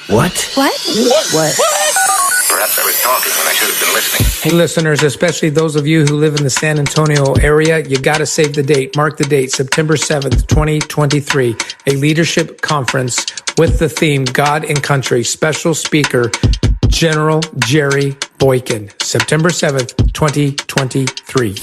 What? What? Perhaps I was talking when I should have been listening. Hey, listeners, especially those of you who live in the San Antonio area, you got to save the date. Mark the date, September 7th, 2023, a leadership conference with the theme God and Country. Special speaker, General Jerry Boykin, September 7th, 2023.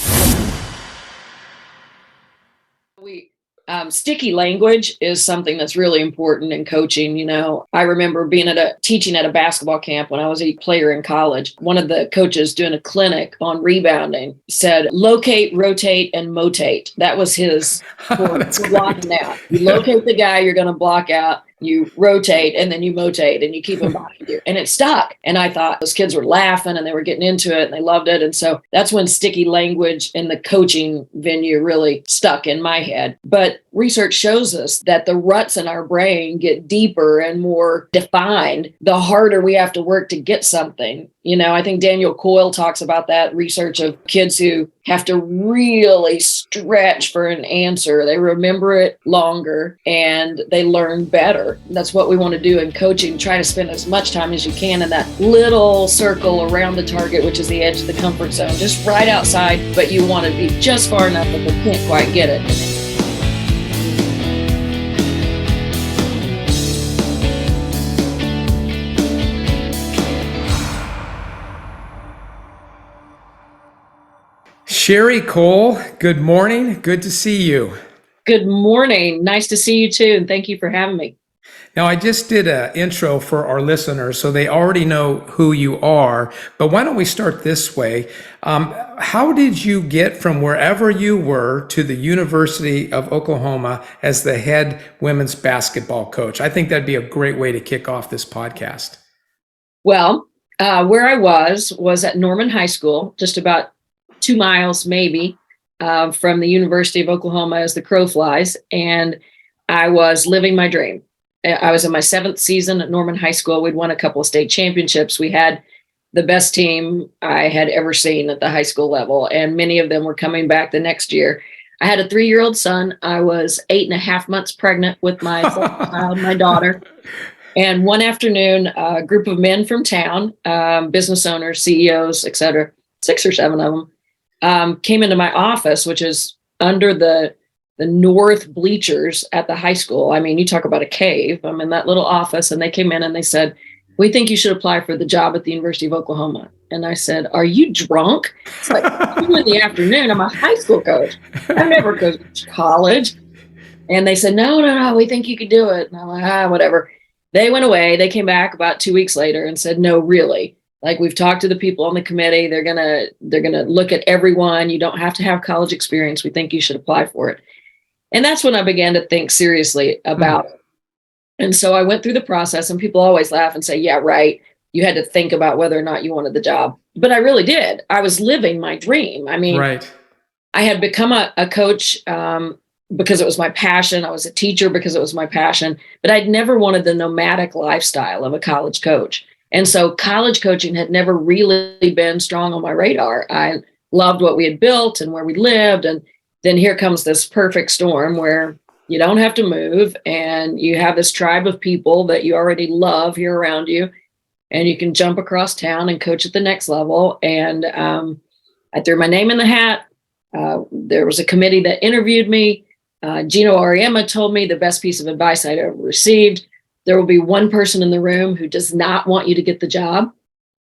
Sticky language is something that's really important in coaching. You know, I remember being teaching at a basketball camp when I was a player in college. One of the coaches doing a clinic on rebounding said, locate, rotate, and motate. That was his for blocking out. You locate the guy you're going to block out. You rotate and then you motate and you keep them behind you. And it stuck. And I thought those kids were laughing and they were getting into it and they loved it. And so that's when sticky language in the coaching venue really stuck in my head. But research shows us that the ruts in our brain get deeper and more defined the harder we have to work to get something. You know, I think Sherri Coale talks about that research of kids who have to really stretch for an answer. They remember it longer and they learn better. That's what we want to do in coaching. Try to spend as much time as you can in that little circle around the target, which is the edge of the comfort zone, just right outside, but you want to be just far enough that they can't quite get it. Sherri Coale, good morning. Good to see you. Good morning. Nice to see you too. And thank you for having me. Now, I just did an intro for our listeners, so they already know who you are. But why don't we start this way? How did you get from wherever you were to the University of Oklahoma as the head women's basketball coach? I think that'd be a great way to kick off this podcast. Well, where I was at Norman High School, just about 2 miles maybe from the University of Oklahoma as the crow flies. And I was living my dream. I was in my 7th season at Norman High School. We'd won a couple of state championships. We had the best team I had ever seen at the high school level. And many of them were coming back the next year. I had a 3-year-old son. I was 8.5 months pregnant with my child, my daughter. And one afternoon, a group of men from town, business owners, CEOs, et cetera, 6 or 7 of them, came into my office, which is under the north bleachers at the high school. I mean, you talk about a cave. I'm in that little office, and they came in and they said, we think you should apply for the job at the University of Oklahoma. And I said, are you drunk? It's like 2 in the afternoon. I'm a high school coach. I've never coached college. And they said, no, we think you could do it. And I'm like, whatever. They went away. They came back about 2 weeks later and said, no, really. Like, we've talked to the people on the committee. They're gonna look at everyone. You don't have to have college experience. We think you should apply for it. And that's when I began to think seriously about it. And so I went through the process, and people always laugh and say, yeah, right. You had to think about whether or not you wanted the job. But I really did. I was living my dream. I mean, right. I had become a coach because it was my passion. I was a teacher because it was my passion. But I'd never wanted the nomadic lifestyle of a college coach. And so college coaching had never really been strong on my radar. I loved what we had built and where we lived. And then here comes this perfect storm where you don't have to move and you have this tribe of people that you already love here around you. And you can jump across town and coach at the next level. And I threw my name in the hat. There was a committee that interviewed me. Gino Auriemma told me the best piece of advice I'd ever received. There will be one person in the room who does not want you to get the job.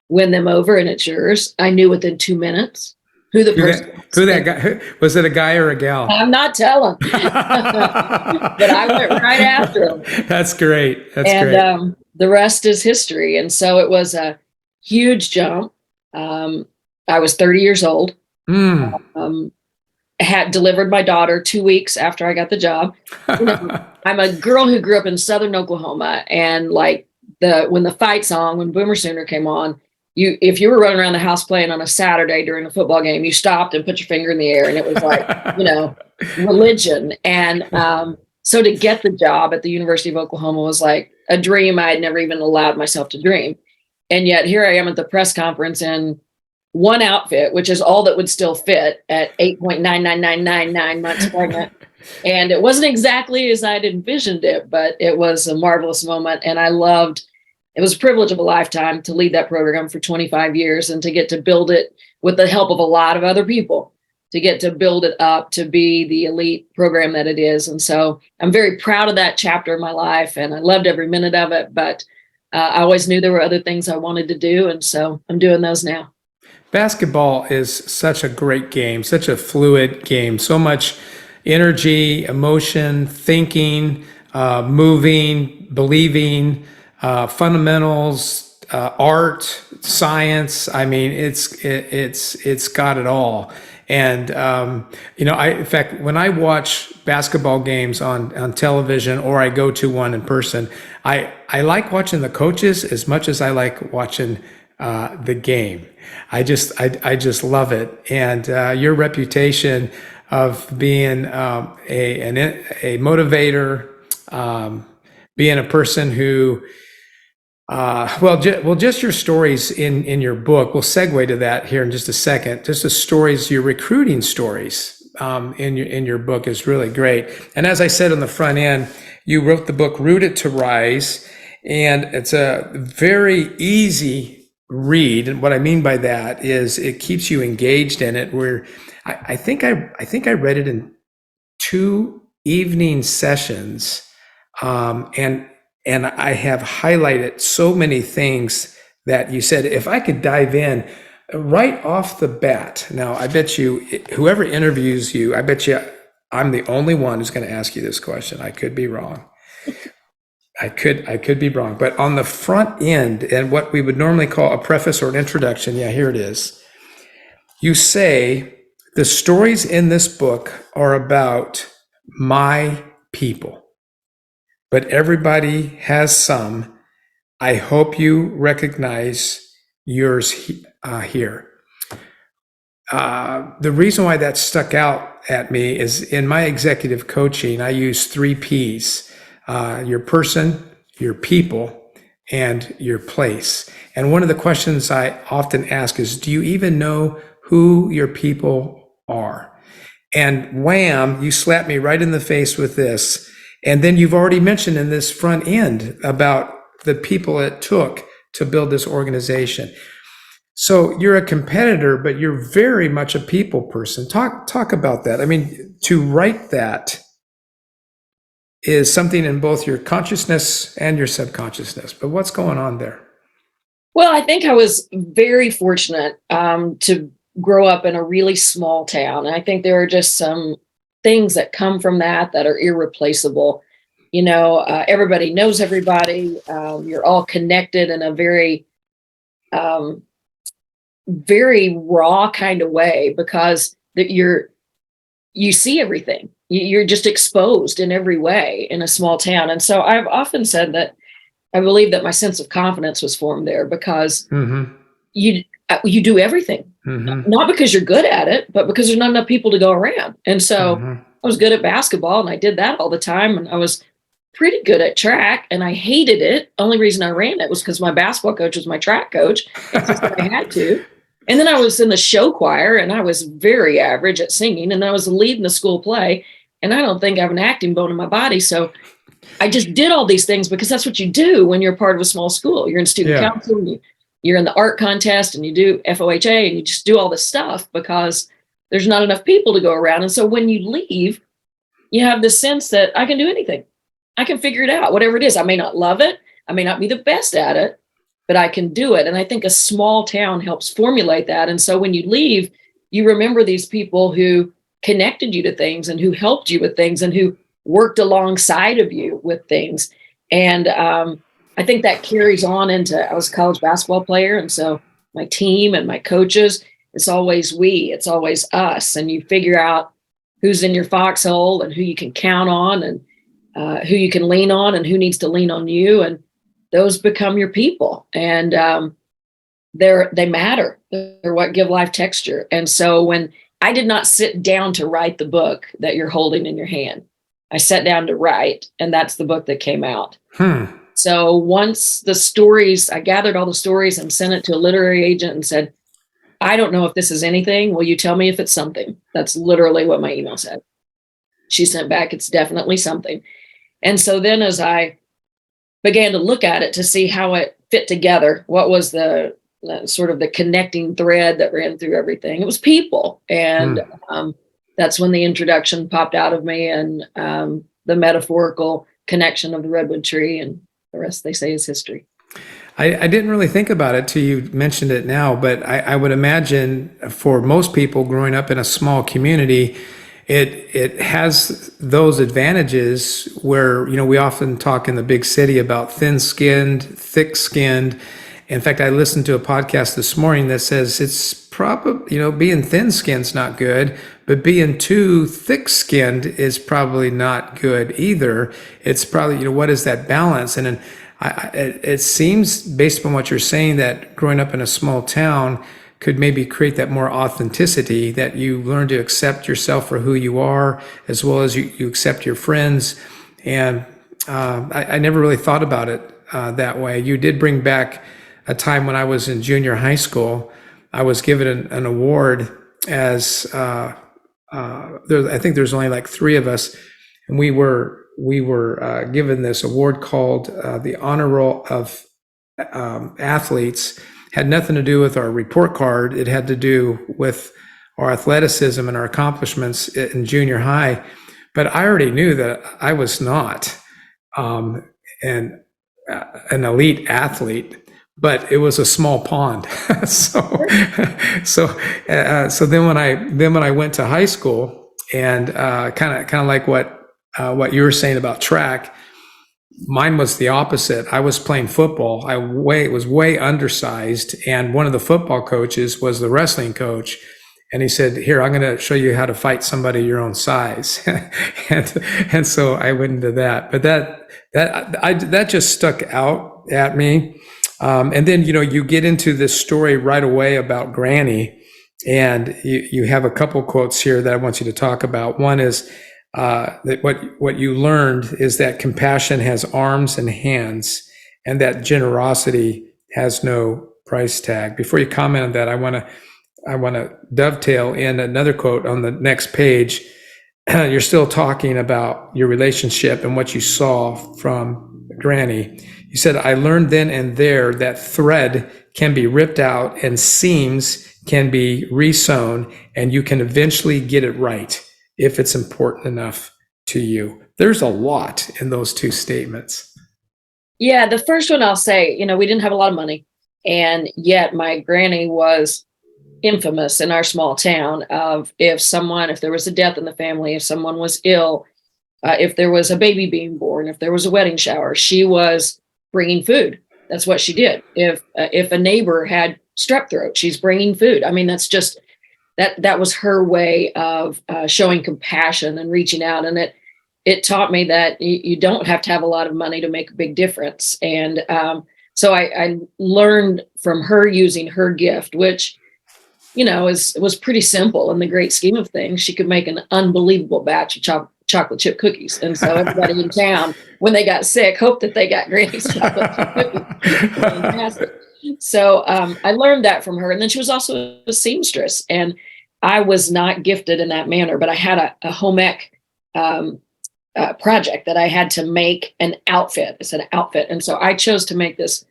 Win them over and it's yours. I knew within 2 minutes who the person was. Who that guy? Was it a guy or a gal? I'm not telling. But I went right after him. That's great. That's great. And the rest is history. And so it was a huge jump. I was 30 years old. Had delivered my daughter 2 weeks after I got the job. You know, I'm a girl who grew up in southern Oklahoma, and like when the fight song, when Boomer Sooner came on, if you were running around the house playing on a Saturday during a football game, you stopped and put your finger in the air, and it was like, you know, religion. And so to get the job at the University of Oklahoma was like a dream I had never even allowed myself to dream. And yet here I am at the press conference in one outfit, which is all that would still fit at 8.99999 months pregnant. And it wasn't exactly as I'd envisioned it, but it was a marvelous moment. And I loved it was a privilege of a lifetime to lead that program for 25 years and to get to build it with the help of a lot of other people, to get to build it up to be the elite program that it is. And so I'm very proud of that chapter of my life, and I loved every minute of it. But I always knew there were other things I wanted to do. And so I'm doing those now. Basketball is such a great game, such a fluid game, so much energy, emotion, thinking, moving, believing, fundamentals, art, science. I mean, it's got it all. And in fact, when I watch basketball games on television, or I go to one in person, I like watching the coaches as much as I like watching the game. I just love it. And your reputation of being a motivator, being a person who, just your stories in your book. We'll segue to that here in just a second. Just the stories, your recruiting stories in your book is really great. And as I said on the front end, you wrote the book Rooted to Rise, and it's a very easy read. And what I mean by that is it keeps you engaged in it. Where I think I read it in 2 evening sessions, and I have highlighted so many things that you said. If I could dive in right off the bat, now I bet you, whoever interviews you, I bet you I'm the only one who's going to ask you this question. I could be wrong. I could be wrong, but on the front end, and what we would normally call a preface or an introduction, yeah, here it is. You say, the stories in this book are about my people, but everybody has some. I hope you recognize yours here. The reason why that stuck out at me is in my executive coaching, I use 3 Ps. Your person, your people, and your place. And one of the questions I often ask is, do you even know who your people are? And wham, you slap me right in the face with this. And then you've already mentioned in this front end about the people it took to build this organization. So you're a competitor, but you're very much a people person. Talk about that. I mean, to write that is something in both your consciousness and your subconsciousness. But what's going on there? Well, I think I was very fortunate to grow up in a really small town. And I think there are just some things that come from that are irreplaceable. Everybody knows everybody. You're all connected in a very, very raw kind of way, because you see everything. You're just exposed in every way in a small town. And so I've often said that I believe that my sense of confidence was formed there, because you do everything, not because you're good at it, but because there's not enough people to go around. And so I was good at basketball, and I did that all the time. And I was pretty good at track, and I hated it. Only reason I ran it was because my basketball coach was my track coach. And so I had to. And then I was in the show choir, and I was very average at singing, and then I was leading the school play. And I don't think I have an acting bone in my body. So I just did all these things because that's what you do when you're part of a small school. You're in student council, and you're in the art contest, and you do FOHA, and you just do all this stuff because there's not enough people to go around. And so when you leave, you have this sense that I can do anything. I can figure it out, whatever it is. I may not love it. I may not be the best at it, but I can do it. And I think a small town helps formulate that. And so when you leave, you remember these people who connected you to things, and who helped you with things, and who worked alongside of you with things. And I think that carries on into, I was a college basketball player. And so my team and my coaches, it's always we, it's always us. And you figure out who's in your foxhole, and who you can count on, and who you can lean on, and who needs to lean on you. And those become your people. And they matter. They're what give life texture. And so when I did not sit down to write the book that you're holding in your hand, I sat down to write, and that's the book that came out. So once the stories, I gathered all the stories and sent it to a literary agent and said, I don't know if this is anything. Will you tell me if it's something? That's literally what my email said. She sent back, it's definitely something. And so then as I began to look at it to see how it fit together. What was the sort of the connecting thread that ran through everything? It was people. And that's when the introduction popped out of me, and the metaphorical connection of the redwood tree, and the rest, they say, is history. I didn't really think about it till you mentioned it now, but I would imagine for most people growing up in a small community, it has those advantages where, we often talk in the big city about thin-skinned, thick-skinned. In fact, I listened to a podcast this morning that says it's probably, being thin-skinned's not good, but being too thick-skinned is probably not good either. It's probably, what is that balance? And then it seems, based upon what you're saying, that growing up in a small town could maybe create that more authenticity, that you learn to accept yourself for who you are, as well as you accept your friends. And I never really thought about it that way. You did bring back a time when I was in junior high school. I was given an award as, I think there's only like 3 of us, and we were given this award called the Honor Roll of Athletes. Had nothing to do with our report card. It had to do with our athleticism and our accomplishments in junior high. But I already knew that I was not an elite athlete, but it was a small pond. So then when I went to high school, and kind of like what you were saying about track, mine was the opposite. I was playing football. I was way undersized, and one of the football coaches was the wrestling coach, and he said, "Here, I'm going to show you how to fight somebody your own size." and so I went into that. But that just stuck out at me. And then you get into this story right away about Granny, and you have a couple quotes here that I want you to talk about. One is that what you learned is that compassion has arms and hands, and that generosity has no price tag. Before you comment on that, I want to dovetail in another quote on the next page. You're still talking about your relationship and what you saw from Granny. You said, "I learned then and there that thread can be ripped out and seams can be resewn, and you can eventually get it right if it's important enough to you." There's a lot in those 2 statements. Yeah, the first one I'll say, we didn't have a lot of money, and yet my granny was infamous in our small town of if there was a death in the family, if someone was ill, if there was a baby being born, if there was a wedding shower, she was bringing food. That's what she did. If a neighbor had strep throat, she's bringing food. I mean, that's just, that was her way of showing compassion and reaching out. And it taught me that you don't have to have a lot of money to make a big difference. And so I learned from her using her gift, which, was pretty simple in the great scheme of things. She could make an unbelievable batch of chocolate chip cookies. And so everybody in town, when they got sick, hoped that they got Granny's chocolate chip cookies. Fantastic. So I learned that from her. And then she was also a seamstress. And I was not gifted in that manner, but I had a home ec project that I had to make an outfit. It's an outfit. And so I chose to make this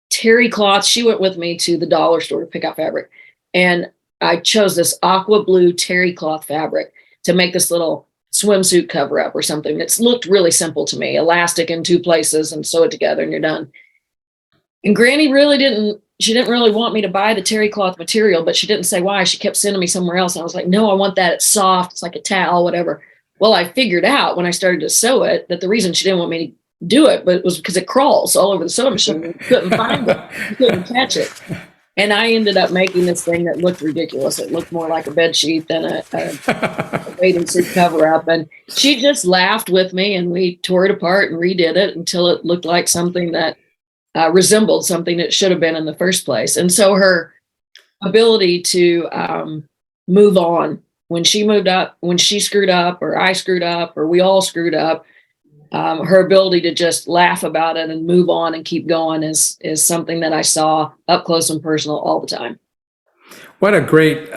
terry cloth. She went with me to the dollar store to pick out fabric. And I chose this aqua blue terry cloth fabric to make this little swimsuit cover up or something. It's looked really simple to me. Elastic in 2 places and sew it together and you're done. And Granny she didn't really want me to buy the terry cloth material, but she didn't say why. She kept sending me somewhere else. And I was like, no, I want that. It's soft. It's like a towel, whatever. Well, I figured out when I started to sew it that the reason she didn't want me to do it, but it was because it crawls all over the sewing machine. You couldn't find it. You couldn't catch it. And I ended up making this thing that looked ridiculous. It looked more like a bed sheet than a bathing suit cover up. And she just laughed with me, and we tore it apart and redid it until it looked like something that resembled something it should have been in the first place. And so her ability to move on when she moved up, when she screwed up, or I screwed up, or we all screwed up, her ability to just laugh about it and move on and keep going is something that I saw up close and personal all the time. What a great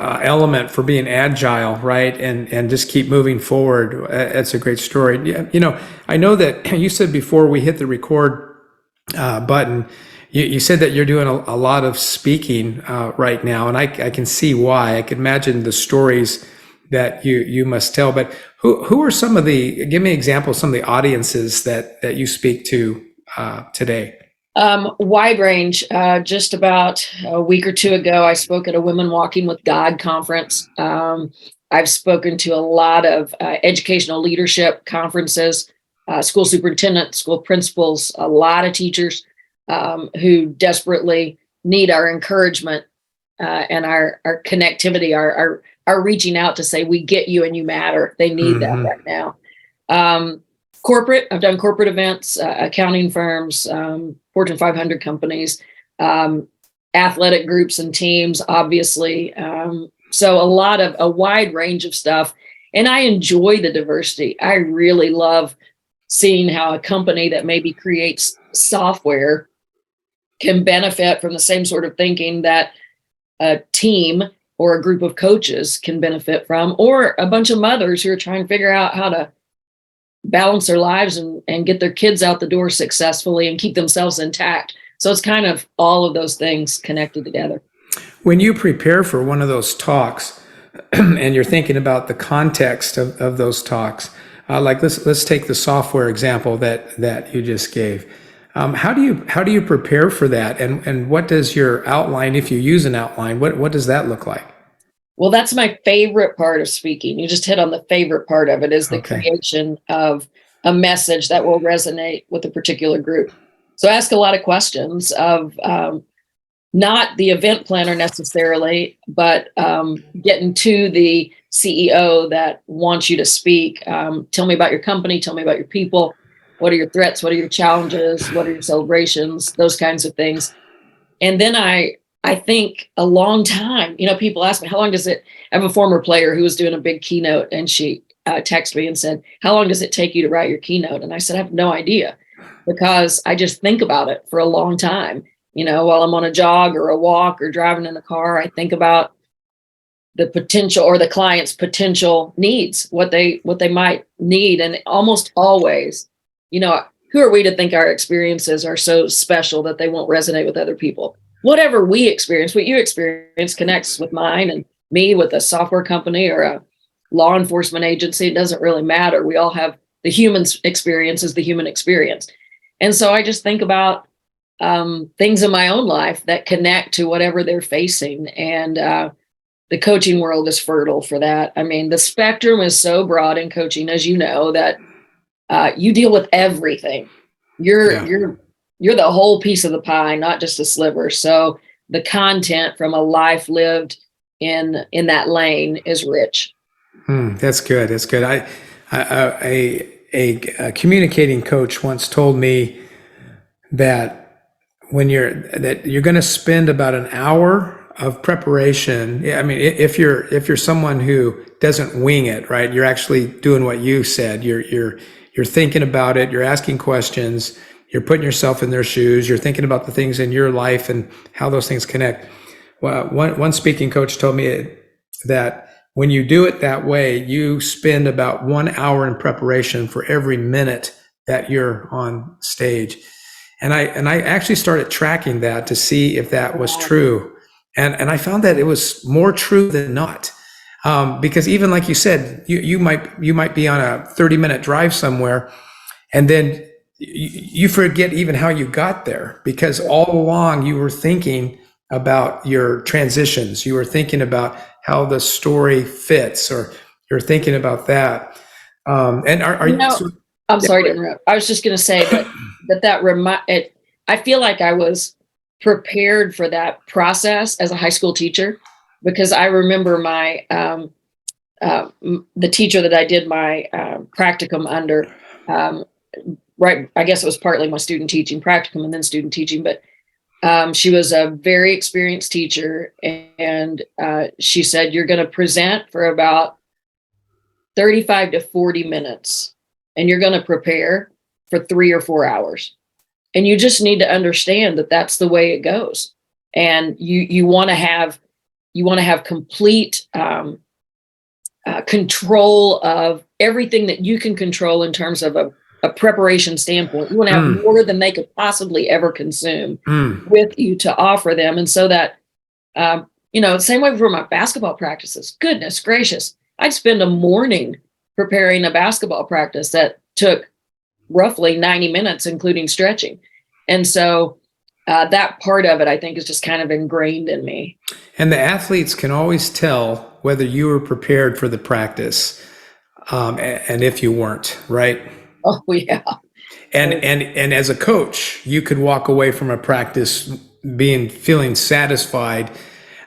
element for being agile, right? And just keep moving forward. That's a great story. Yeah, I know that you said before we hit the record button, you said that you're doing a lot of speaking right now, and I can see why. I can imagine the stories that you must tell. But who are some of give me examples, some of the audiences that you speak to today? Wide range. Just about a week or two ago, I spoke at a Women Walking with God conference. I've spoken to a lot of educational leadership conferences, school superintendents, school principals, a lot of teachers who desperately need our encouragement and our connectivity, our reaching out to say, we get you and you matter. They need that right now. Corporate, I've done corporate events, accounting firms, Fortune 500 companies, athletic groups and teams, obviously. So a wide range of stuff. And I enjoy the diversity. I really love seeing how a company that maybe creates software can benefit from the same sort of thinking that a team or a group of coaches can benefit from, or a bunch of mothers who are trying to figure out how to balance their lives and get their kids out the door successfully and keep themselves intact. So it's kind of all of those things connected together. When you prepare for one of those talks and you're thinking about the context of those talks, like let's take the software example that you just gave. How do you prepare for that? And what does your outline, if you use an outline, what does that look like? Well, that's my favorite part of speaking. You just hit on the favorite part of it, is the creation of a message that will resonate with a particular group. So I ask a lot of questions of not the event planner necessarily, but getting to the CEO that wants you to speak. Tell me about your company. Tell me about your people. What are your threats? What are your challenges? What are your celebrations? Those kinds of things. And then I think a long time, people ask me, how long does it, I have a former player who was doing a big keynote, and she texted me and said, how long does it take you to write your keynote? And I said, I have no idea, because I just think about it for a long time. While I'm on a jog or a walk or driving in the car, I think about the potential or the client's potential needs, what they might need. And almost always, who are we to think our experiences are so special that they won't resonate with other people? Whatever we experience, what you experience connects with mine and me, with a software company or a law enforcement agency. It doesn't really matter. We all have the human experience is the human experience. And so I just think about things in my own life that connect to whatever they're facing. And the coaching world is fertile for that. I mean, the spectrum is so broad in coaching, as you know, that you deal with everything. You're the whole piece of the pie, not just a sliver. So the content from a life lived in that lane is rich. That's good. That's good. A communicating coach once told me that that you're going to spend about an hour of preparation. I mean, if you're someone who doesn't wing it, right? You're actually doing what you said. You're thinking about it. You're asking questions. You're putting yourself in their shoes. You're thinking about the things in your life and how those things connect. Well, one speaking coach told me that when you do it that way, you spend about 1 hour in preparation for every minute that you're on stage. And I actually started tracking that to see if that was true. And I found that it was more true than not. Because even like you said, you might be on a 30-minute drive somewhere, and then you forget even how you got there, because all along you were thinking about your transitions. You were thinking about how the story fits, or you're thinking about that. And I'm sorry to interrupt. I was just going to say I feel like I was prepared for that process as a high school teacher, because I remember my the teacher that I did my practicum under. Right, I guess it was partly my student teaching practicum and then student teaching, but she was a very experienced teacher, and she said, you're going to present for about 35 to 40 minutes, and you're going to prepare for 3 or 4 hours. And you just need to understand that that's the way it goes. And you want to have you want to have complete control of everything that you can control in terms of a preparation standpoint. You want to have more than they could possibly ever consume with you to offer them. And so that, same way for my basketball practices. Goodness gracious. I'd spend a morning preparing a basketball practice that took roughly 90 minutes, including stretching. And so that part of it, I think, is just kind of ingrained in me. And the athletes can always tell whether you were prepared for the practice, and if you weren't, right? Oh, yeah. And as a coach, you could walk away from a practice feeling satisfied.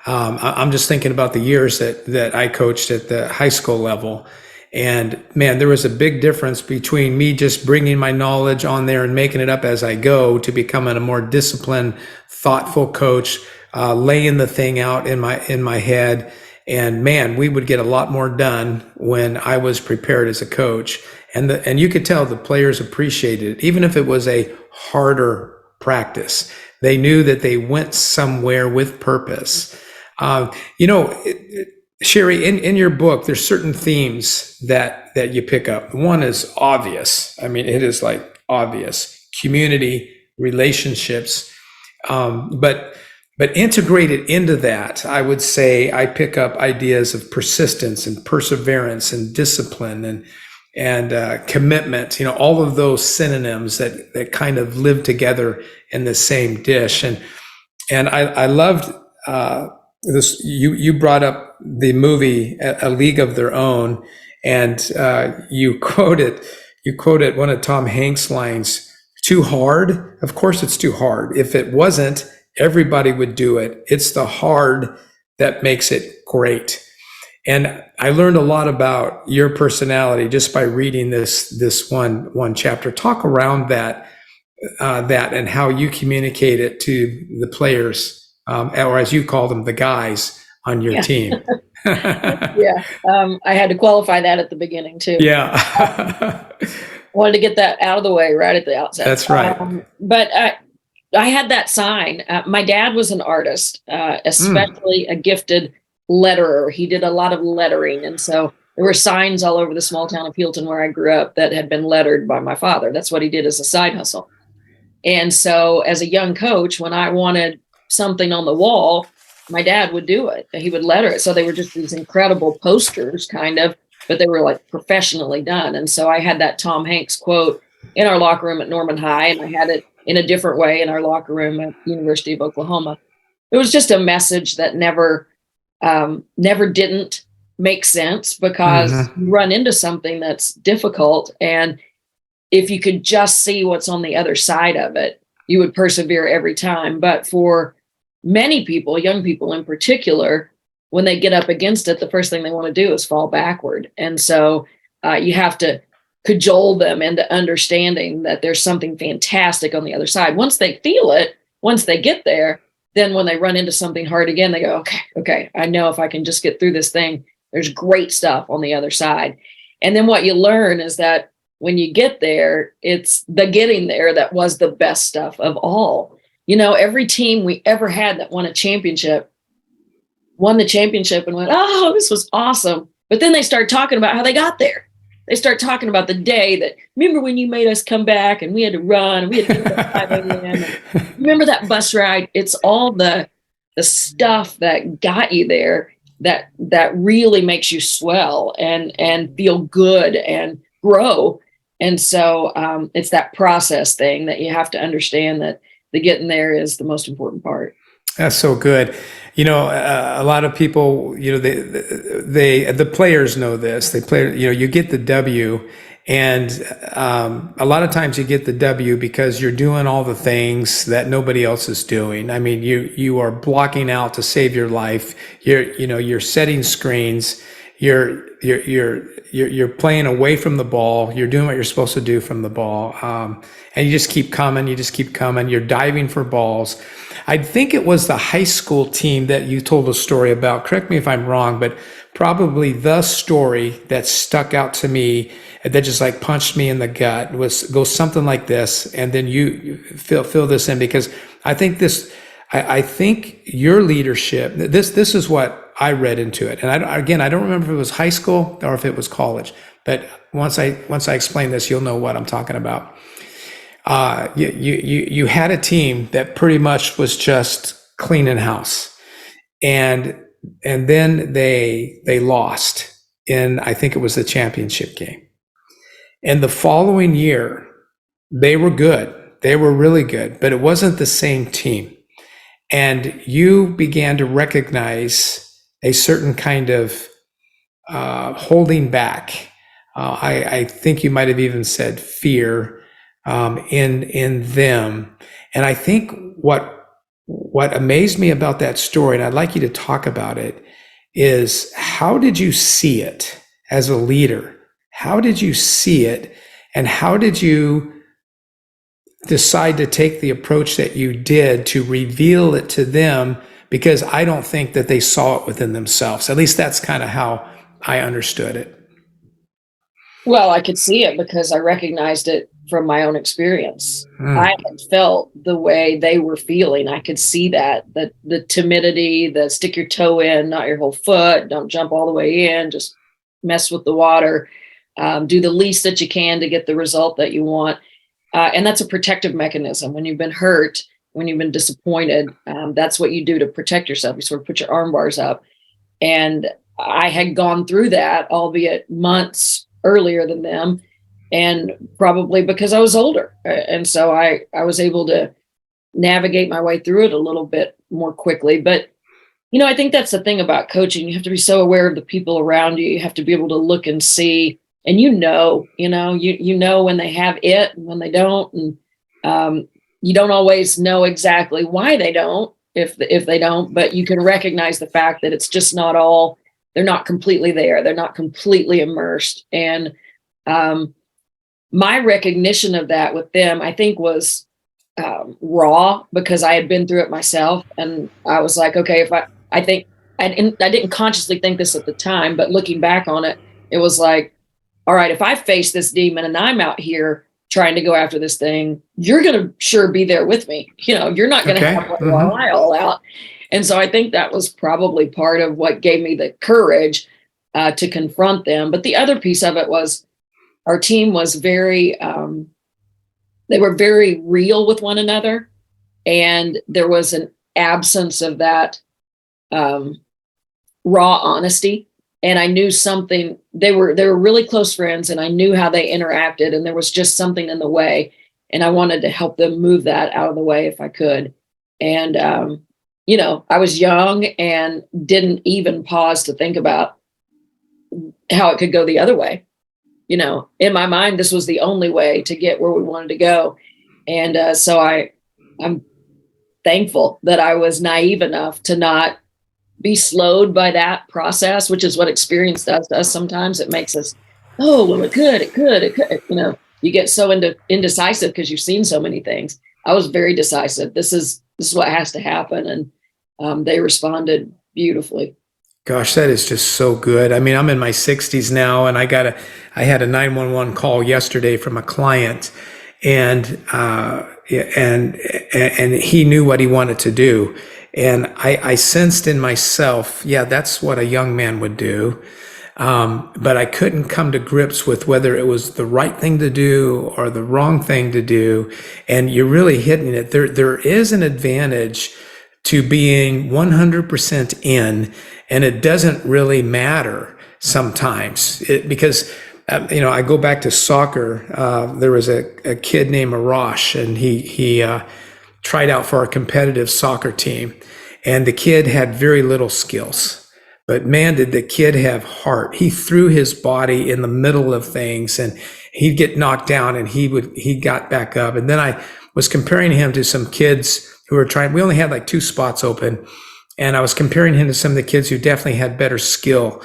I'm just thinking about the years that I coached at the high school level. And man, there was a big difference between me just bringing my knowledge on there and making it up as I go to becoming a more disciplined, thoughtful coach, laying the thing out in my head. And man, we would get a lot more done when I was prepared as a coach. And you could tell the players appreciated it, even if it was a harder practice. They knew that they went somewhere with purpose. Sherri, in your book, there's certain themes that you pick up. One is obvious. I mean, it is like obvious. Community, relationships, but integrated into that, I would say I pick up ideas of persistence and perseverance and discipline and commitment. All of those synonyms that kind of live together in the same dish. And I loved this. You brought up the movie A League of Their Own, and you quoted one of Tom Hanks' lines: "Too hard? Of course it's too hard. If it wasn't, everybody would do it. It's the hard that makes it great." And I learned a lot about your personality just by reading this one chapter. Talk around that and how you communicate it to the players, or as you call them, the guys on your team. Yeah. I had to qualify that at the beginning too. Yeah. Wanted to get that out of the way right at the outset. That's right. But I had that sign. My dad was an artist, especially a gifted letterer. He did a lot of lettering. And so there were signs all over the small town of Healton where I grew up that had been lettered by my father. That's what he did as a side hustle. And so as a young coach, when I wanted something on the wall, my dad would do it. He would letter it. So they were just these incredible posters kind of, but they were like professionally done. And so I had that Tom Hanks quote in our locker room at Norman High, and I had it in a different way in our locker room at University of Oklahoma. It was just a message that never didn't make sense, because you run into something that's difficult. And if you could just see what's on the other side of it, you would persevere every time. But for many people, young people in particular, when they get up against it, the first thing they want to do is fall backward. And so you have to cajole them into understanding that there's something fantastic on the other side. Once they feel it, once they get there, then when they run into something hard again, they go, okay, I know if I can just get through this thing, there's great stuff on the other side. And then what you learn is that when you get there, it's the getting there that was the best stuff of all. Every team we ever had that won the championship and went, oh, this was awesome. But then they start talking about how they got there. They start talking about the day that, remember when you made us come back and we had to run and we had to get up at 5 a.m. Remember that bus ride? It's all the stuff that got you there that really makes you swell and feel good and grow. And so it's that process thing that you have to understand, that the getting there is the most important part. That's so good. A lot of people, the players know this. They play, you get the W, and a lot of times you get the W because you're doing all the things that nobody else is doing. I mean, you are blocking out to save your life. You're setting screens. You're playing away from the ball. You're doing what you're supposed to do from the ball. And you just keep coming. You're diving for balls. I think it was the high school team that you told a story about. Correct me if I'm wrong, but probably the story that stuck out to me, that just like punched me in the gut, goes something like this. And then you fill this in, because I think this, I think your leadership, this is what I read into it. And I don't remember if it was high school or if it was college, but once I explain this, you'll know what I'm talking about. You had a team that pretty much was just cleaning house, and then they lost in, I think it was the championship game. And the following year, they were good. They were really good, but it wasn't the same team. And you began to recognize a certain kind of holding back. I think you might have even said fear in them. And I think what amazed me about that story, and I'd like you to talk about it, is how did you see it as a leader? How did you see it? And how did you decide to take the approach that you did to reveal it to them? Because I don't think that they saw it within themselves. At least that's kind of how I understood it. Well, I could see it because I recognized it from my own experience. I had felt the way they were feeling. I could see that the timidity, the stick your toe in, not your whole foot, don't jump all the way in, just mess with the water, do the least that you can to get the result that you want. And that's a protective mechanism. When you've been hurt, when you've been disappointed, that's what you do to protect yourself. You sort of put your arm bars up. And I had gone through that, albeit months earlier than them, and probably because I was older. And so I was able to navigate my way through it a little bit more quickly. But, I think that's the thing about coaching. You have to be so aware of the people around you. You have to be able to look and see, and you know when they have it and when they don't. And you don't always know exactly why they don't, if they don't, but you can recognize the fact that it's just not all, they're not completely there. They're not completely immersed. And my recognition of that with them, I think, was raw, because I had been through it myself. And I was like, okay, I didn't consciously think this at the time, but looking back on it, it was like, all right, if I face this demon and I'm out here trying to go after this thing, you're going to sure be there with me. You're not going to have one while I all out. And so I think that was probably part of what gave me the courage to confront them. But the other piece of it was our team was they were very real with one another. And there was an absence of that raw honesty. And I knew something, they were really close friends, and I knew how they interacted, and there was just something in the way. And I wanted to help them move that out of the way if I could. And, I was young and didn't even pause to think about how it could go the other way. In my mind, this was the only way to get where we wanted to go. And so I'm thankful that I was naive enough to not be slowed by that process, which is what experience does to us sometimes. It makes us, oh, well, it could. You get so indecisive because you've seen so many things. I was very decisive. This is what has to happen. And they responded beautifully. Gosh, that is just so good. I mean, I'm in my 60s now, and I had a 911 call yesterday from a client, and he knew what he wanted to do. And I sensed in myself, yeah, that's what a young man would do. But I couldn't come to grips with whether it was the right thing to do or the wrong thing to do. And you're really hitting it. There is an advantage to being 100% in, and it doesn't really matter sometimes because I go back to soccer. There was a kid named Arash, and he tried out for our competitive soccer team, and the kid had very little skills, but man, did the kid have heart. He threw his body in the middle of things, and he'd get knocked down and he got back up. And then I was comparing him to some kids who were we only had like 2 spots open, and I was comparing him to some of the kids who definitely had better skill.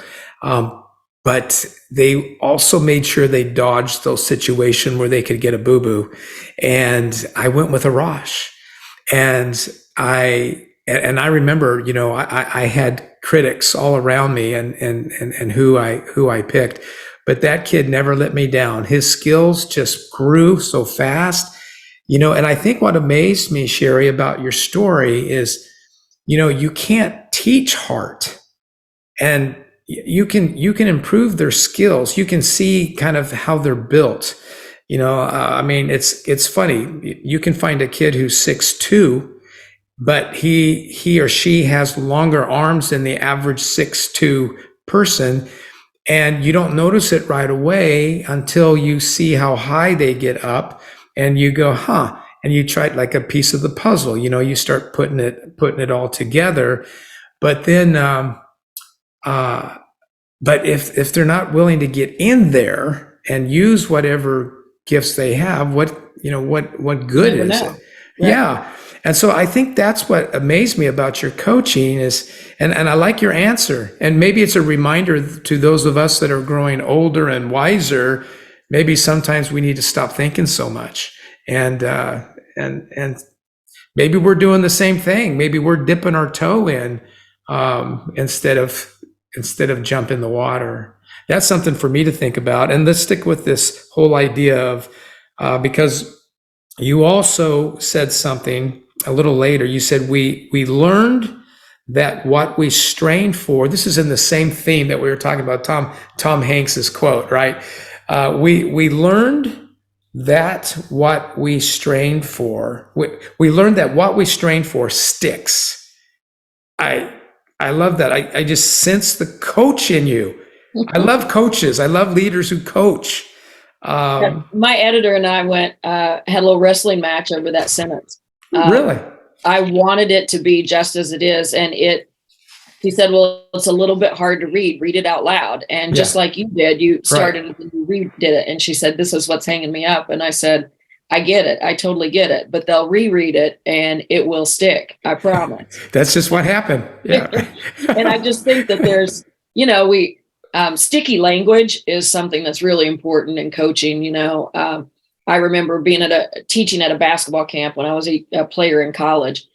But they also made sure they dodged those situations where they could get a boo-boo. And I went with Arash. And I remember, I had critics all around me and who I picked, but that kid never let me down. His skills just grew so fast. And I think what amazed me, Sherri, about your story is, you can't teach heart, and you can improve their skills. You can see kind of how they're built. I mean, it's funny. You can find a kid who's 6'2", but he or she has longer arms than the average 6'2" person. And you don't notice it right away until you see how high they get up, and you go, huh? And you try it like a piece of the puzzle. You start putting it all together. But then, but if they're not willing to get in there and use whatever gifts they have, what good Never is know. it? Right. Yeah. And so I think that's what amazed me about your coaching is, and I like your answer. And maybe it's a reminder to those of us that are growing older and wiser. Maybe sometimes we need to stop thinking so much, and maybe we're doing the same thing. Maybe we're dipping our toe in instead of jump in the water. That's something for me to think about. And let's stick with this whole idea of because you also said something a little later. You said we learned that what we strain for. This is in the same theme that we were talking about. Tom Hanks's quote, right? We learned that what we strain for. We learned that what we strain for sticks. I love that. I just sense the coach in you. I love coaches. I love leaders who coach. My editor and I had a little wrestling match over that sentence. Really? I wanted it to be just as it is. And he said, well, it's a little bit hard to read it out loud. And just like you did, you started it and you redid it. And she said, this is what's hanging me up. And I said, I get it. I totally get it. But they'll reread it and it will stick. I promise. That's just what happened. Yeah. And I just think that there's, sticky language is something that's really important in coaching. I remember teaching at a basketball camp when I was a player in college,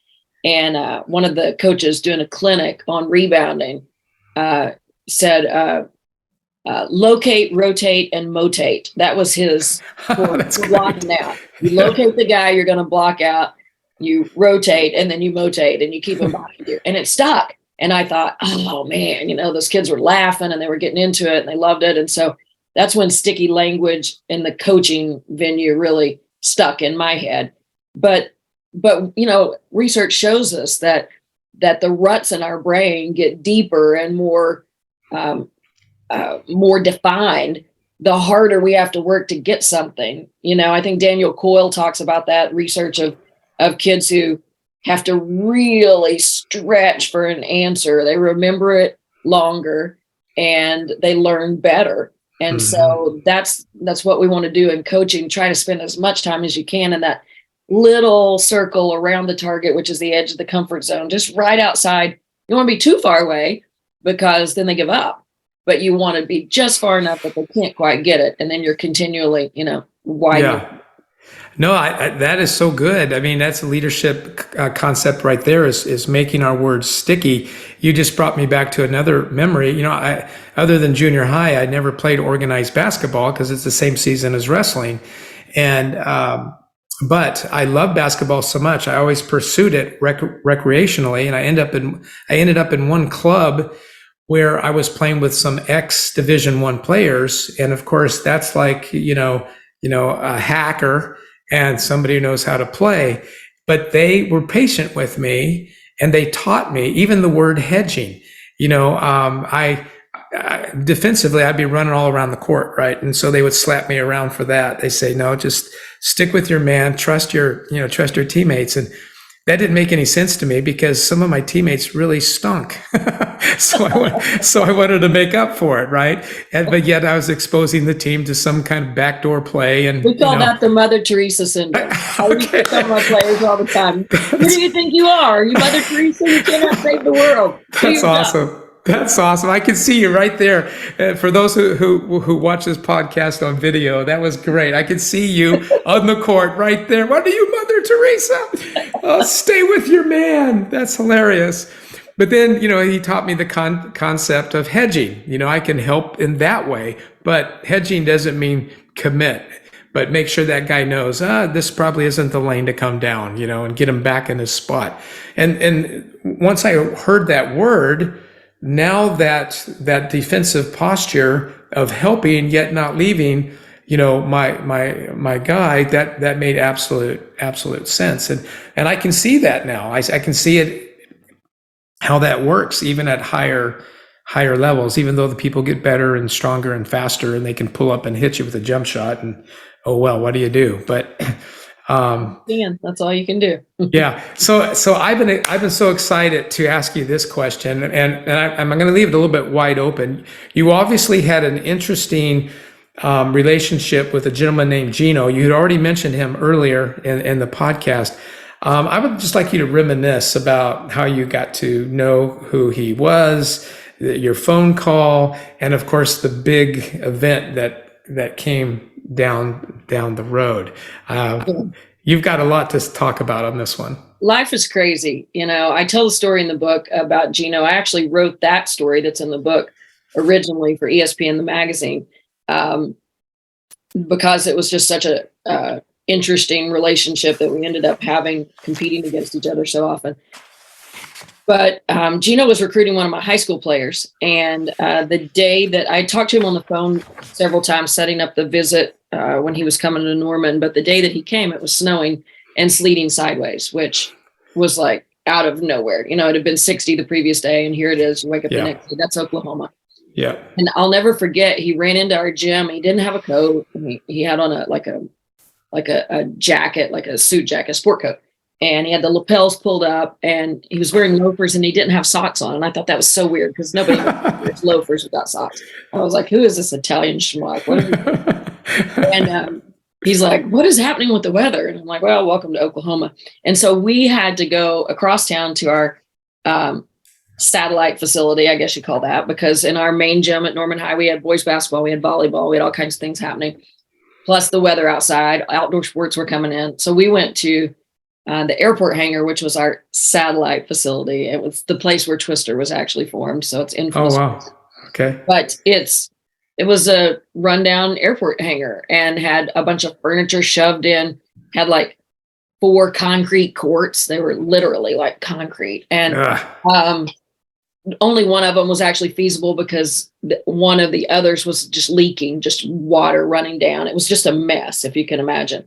and one of the coaches doing a clinic on rebounding said, locate, rotate, and motate. That was his for blocking out. You locate the guy you're going to block out, you rotate, and then you motate, and you keep him behind you. And it stuck. And I thought, oh man, those kids were laughing and they were getting into it and they loved it. And so that's when sticky language in the coaching venue really stuck in my head. But research shows us that the ruts in our brain get deeper and more defined the harder we have to work to get something. I think Daniel Coyle talks about that research of kids who have to really stretch for an answer. They remember it longer and they learn better. And so that's what we want to do in coaching. Try to spend as much time as you can in that little circle around the target, which is the edge of the comfort zone, just right outside. You don't want to be too far away because then they give up, but you want to be just far enough that they can't quite get it. And then you're continually, widening. Yeah. No, that is so good. I mean, that's a leadership concept right there, is making our words sticky. You just brought me back to another memory. Other than junior high, I never played organized basketball because it's the same season as wrestling. And, but I love basketball so much. I always pursued it recreationally. And I ended up in one club where I was playing with some ex Division I players. And of course, that's like, a hacker and somebody who knows how to play. But they were patient with me and they taught me even the word hedging. I defensively, I'd be running all around the court, right? And so they would slap me around for that. They say, no, just stick with your man, trust your teammates. And that didn't make any sense to me because some of my teammates really stunk. so I wanted to make up for it, right? But yet I was exposing the team to some kind of backdoor play. And we call that the Mother Teresa syndrome. I used to tell my players all the time, who do you think you are? You Mother Teresa? You cannot save the world. That's awesome. That's awesome. I can see you right there. For those who watch this podcast on video, that was great. I can see you on the court right there. What are you, Mother Teresa? Oh, stay with your man. That's hilarious. But then, he taught me the concept of hedging. I can help in that way, but hedging doesn't mean commit. but make sure that guy knows, this probably isn't the lane to come down, and get him back in his spot. And once I heard that word, now that defensive posture of helping yet not leaving, my guy, that made absolute sense. And I can see that now. I can see it, how that works even at higher levels, even though the people get better and stronger and faster and they can pull up and hit you with a jump shot, and oh well, what do you do? But that's all you can do. yeah. So I've been so excited to ask you this question, and I'm going to leave it a little bit wide open. You obviously had an interesting relationship with a gentleman named Gino. You had already mentioned him earlier in the podcast. I would just like you to reminisce about how you got to know who he was, your phone call, and of course the big event that came down the road. You've got a lot to talk about on this one. Life is crazy. I tell the story in the book about Gino. I actually wrote that story that's in the book originally for ESPN, the magazine, because it was just such a interesting relationship that we ended up having, competing against each other so often. But Gino was recruiting one of my high school players. And the day that I talked to him on the phone several times, setting up the visit when he was coming to Norman. But the day that he came, it was snowing and sleeting sideways, which was like out of nowhere. It had been 60 the previce day. And here it is. You wake up the next day. That's Oklahoma. Yeah. And I'll never forget, he ran into our gym. He didn't have a coat. He had on a jacket, like a suit jacket, sport coat. And he had the lapels pulled up, and he was wearing loafers, and he didn't have socks on. And I thought that was so weird because nobody wears loafers without socks. I was like, who is this Italian schmuck? What and he's like, what is happening with the weather? And I'm like, well, welcome to Oklahoma. And so we had to go across town to our satellite facility, I guess you call that, because in our main gym at Norman High, we had boys basketball, we had volleyball, we had all kinds of things happening. Plus the weather outside, outdoor sports were coming in. So we went to the airport hangar, which was our satellite facility. It was the place where Twister was actually formed. So it's infamous. Oh, wow. Okay. But it was a rundown airport hangar and had a bunch of furniture shoved in, had like 4 concrete courts. They were literally like concrete. And only one of them was actually feasible because one of the others was just leaking, just water running down. It was just a mess, if you can imagine.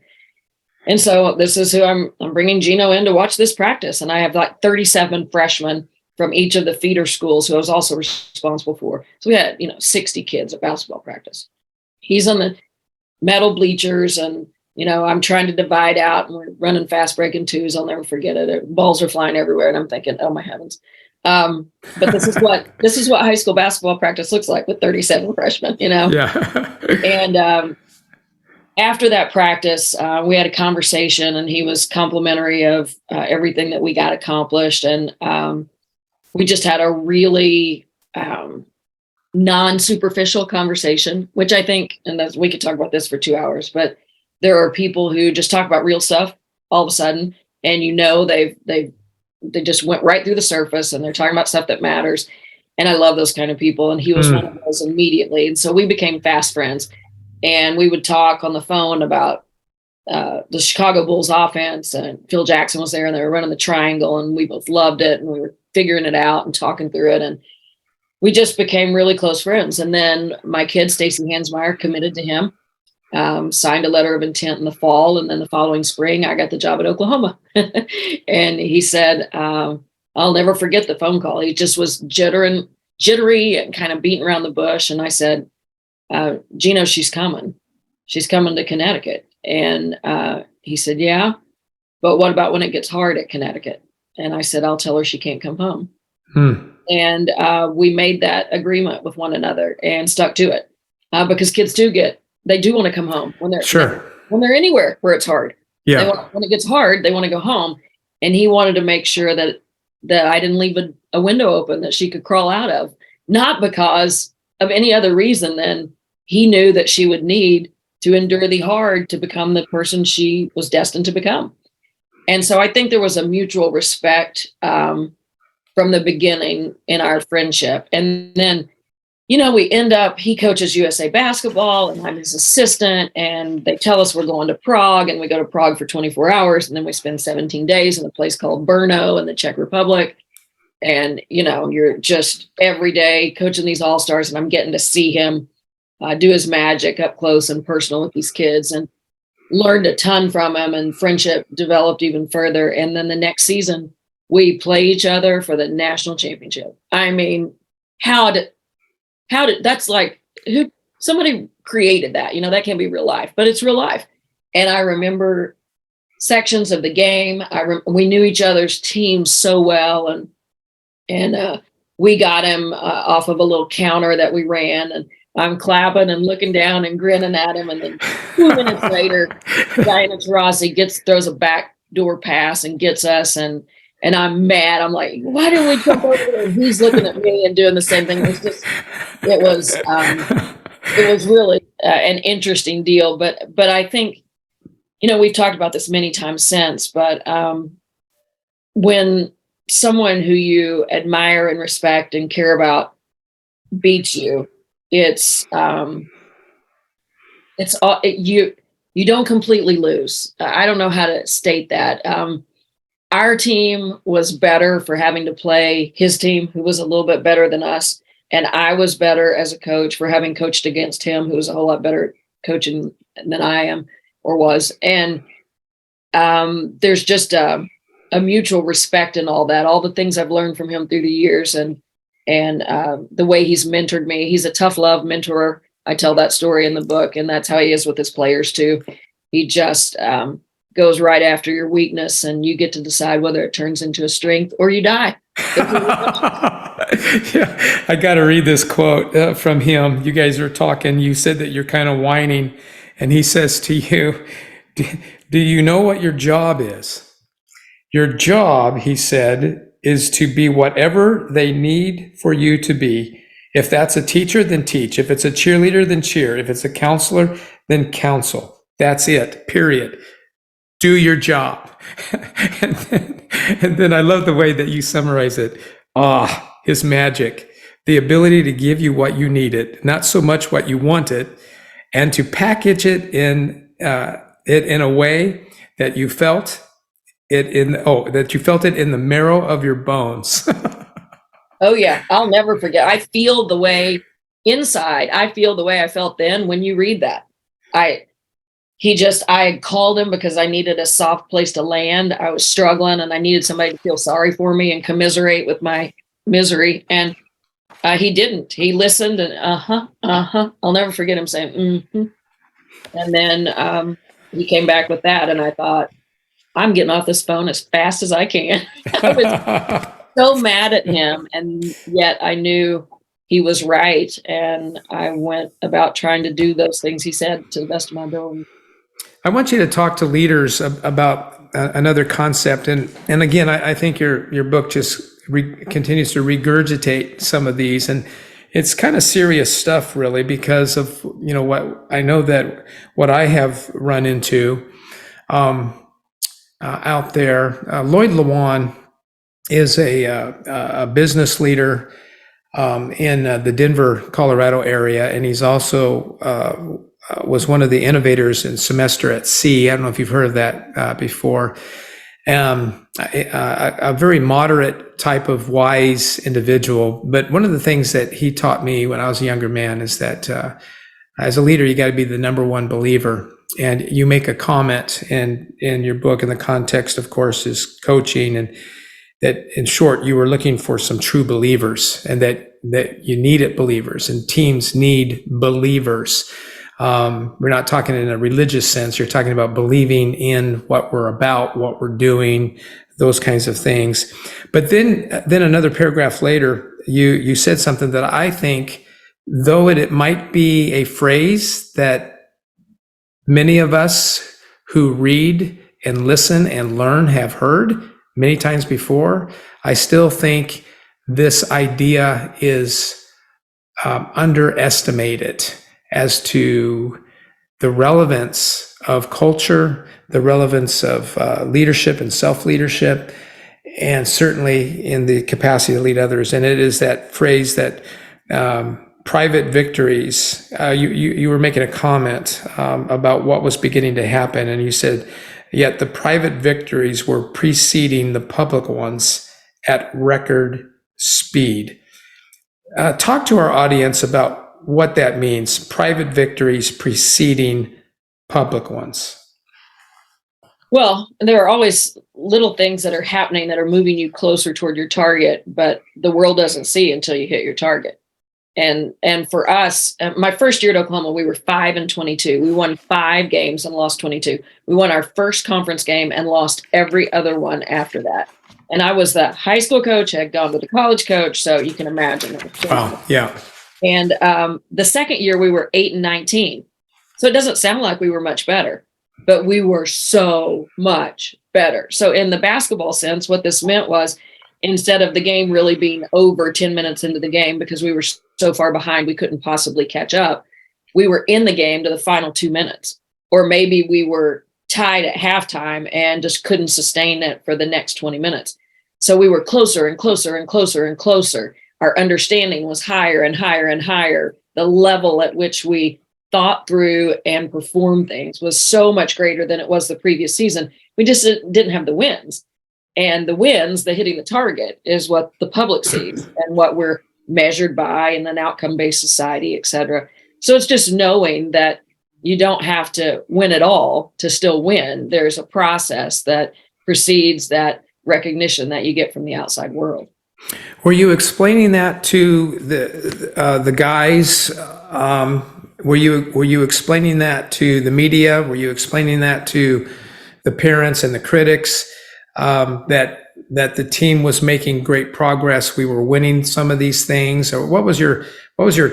And so this is who I'm bringing Gino in to watch this practice. And I have like 37 freshmen from each of the feeder schools who I was also responsible for. So we had, 60 kids at basketball practice. He's on the metal bleachers and, I'm trying to divide out and we're running fast breaking twos. I'll never forget it. Balls are flying everywhere. And I'm thinking, oh my heavens. But this is what high school basketball practice looks like with 37 freshmen, Yeah. And, after that practice, we had a conversation and he was complimentary of everything that we got accomplished. And we just had a really non-superficial conversation, which I think, and we could talk about this for 2 hours, but there are people who just talk about real stuff all of a sudden. And they just went right through the surface and they're talking about stuff that matters. And I love those kind of people. And he was one of those immediately. And so we became fast friends. And we would talk on the phone about the Chicago Bulls offense, and Phil Jackson was there and they were running the triangle and we both loved it and we were figuring it out and talking through it. And we just became really close friends. And then my kid, Stacy Hansmeyer, committed to him, signed a letter of intent in the fall. And then the following spring, I got the job at Oklahoma. And he said, I'll never forget the phone call. He just was jittery and kind of beating around the bush. And I said, Gino, she's coming to Connecticut. And he said, yeah, but what about when it gets hard at Connecticut? And I said, I'll tell her she can't come home. And we made that agreement with one another and stuck to it because kids do want to come home when they're anywhere where it's hard. Yeah. When it gets hard, they want to go home. And he wanted to make sure that I didn't leave a window open that she could crawl out of, not because of any other reason than he knew that she would need to endure the hard to become the person she was destined to become. And so I think there was a mutual respect from the beginning in our friendship. And then he coaches USA basketball and I'm his assistant, and they tell us we're going to Prague, and we go to Prague for 24 hours. And then we spend 17 days in a place called Brno in the Czech Republic. And, you're just every day coaching these all-stars, and I'm getting to see him do his magic up close and personal with these kids, and learned a ton from him, and friendship developed even further. And then the next season we play each other for the national championship. I mean, how did that's like, somebody created that, that can't be real life, but it's real life. And I remember sections of the game. We knew each other's teams so well. And we got him off of a little counter that we ran, and I'm clapping and looking down and grinning at him. And then 2 minutes later, Diana Taurasi throws a backdoor pass and gets us. And I'm mad. I'm like, why didn't we jump over there? And he's looking at me and doing the same thing. It was really an interesting deal. But I think, we've talked about this many times since, but when someone who you admire and respect and care about beats you, it's all you don't completely lose. I don't know how to state that. Our team was better for having to play his team, who was a little bit better than us. And I was better as a coach for having coached against him, who was a whole lot better coaching than I am or was. And there's just a mutual respect and all that, all the things I've learned from him through the years, and the way he's mentored me. He's a tough love mentor. I tell that story in the book, and that's how he is with his players too. He just goes right after your weakness, and you get to decide whether it turns into a strength or you die. Yeah, I got to read this quote from him. You guys are talking. You said that you're kind of whining, and he says to you, do you know what your job is? Your job, he said, is to be whatever they need for you to be. If that's a teacher, then teach. If it's a cheerleader, then cheer. If it's a counselor, then counsel. That's it, period. Do your job. and then I love the way that you summarize it. His magic, the ability to give you what you needed, not so much what you wanted, and to package it in a way that you felt it in the marrow of your bones. Oh yeah, I'll never forget. I feel the way inside. I feel the way I felt then when you read that. I called him because I needed a soft place to land. I was struggling and I needed somebody to feel sorry for me and commiserate with my misery. And he didn't. He listened and I'll never forget him saying, mm-hmm. And then he came back with that, and I thought, I'm getting off this phone as fast as I can. I was so mad at him, and yet I knew he was right, and I went about trying to do those things he said to the best of my ability. I want you to talk to leaders about another concept, and again, I think your book just continues to regurgitate some of these, and it's kind of serious stuff, really, because of what I know that what I have run into out there. Lloyd Lewan is a business leader in the Denver, Colorado area, and he's also was one of the innovators in Semester at Sea. I don't know if you've heard of that before. A very moderate type of wise individual. But one of the things that he taught me when I was a younger man is that as a leader, you got to be the number one believer. And you make a comment in your book, in the context, of course, is coaching, and that in short, you were looking for some true believers, and that you needed believers, and teams need believers. We're not talking in a religious sense. You're talking about believing in what we're about, what we're doing, those kinds of things. But then another paragraph later, you said something that I think, though it might be a phrase that many of us who read and listen and learn have heard many times before, I still think this idea is underestimated as to the relevance of culture, the relevance of leadership and self-leadership, and certainly in the capacity to lead others. And it is that phrase that private victories. You were making a comment about what was beginning to happen, and you said, yet the private victories were preceding the public ones at record speed. Talk to our audience about what that means, private victories preceding public ones. Well, there are always little things that are happening that are moving you closer toward your target, but the world doesn't see until you hit your target. And for us, my first year at Oklahoma, we were 5-22. We won 5 games and lost 22. We won our first conference game and lost every other one after that. And I was the high school coach, had gone to the college coach, so you can imagine. Wow, yeah. And the second year, we were 8-19. So it doesn't sound like we were much better, but we were so much better. So in the basketball sense, what this meant was, instead of the game really being over 10 minutes into the game because we were so far behind we couldn't possibly catch up, we were in the game to the final 2 minutes. Or maybe we were tied at halftime and just couldn't sustain it for the next 20 minutes. So we were closer and closer and closer and closer. Our understanding was higher and higher and higher. The level at which we thought through and performed things was so much greater than it was the previous season. We just didn't have the wins. And the wins, the hitting the target, is what the public sees and what we're measured by in an outcome-based society, et cetera. So it's just knowing that you don't have to win it all to still win. There's a process that precedes that recognition that you get from the outside world. Were you explaining that to the guys? Were you explaining that to the media? Were you explaining that to the parents and the critics? That the team was making great progress, we were winning some of these things? Or what was your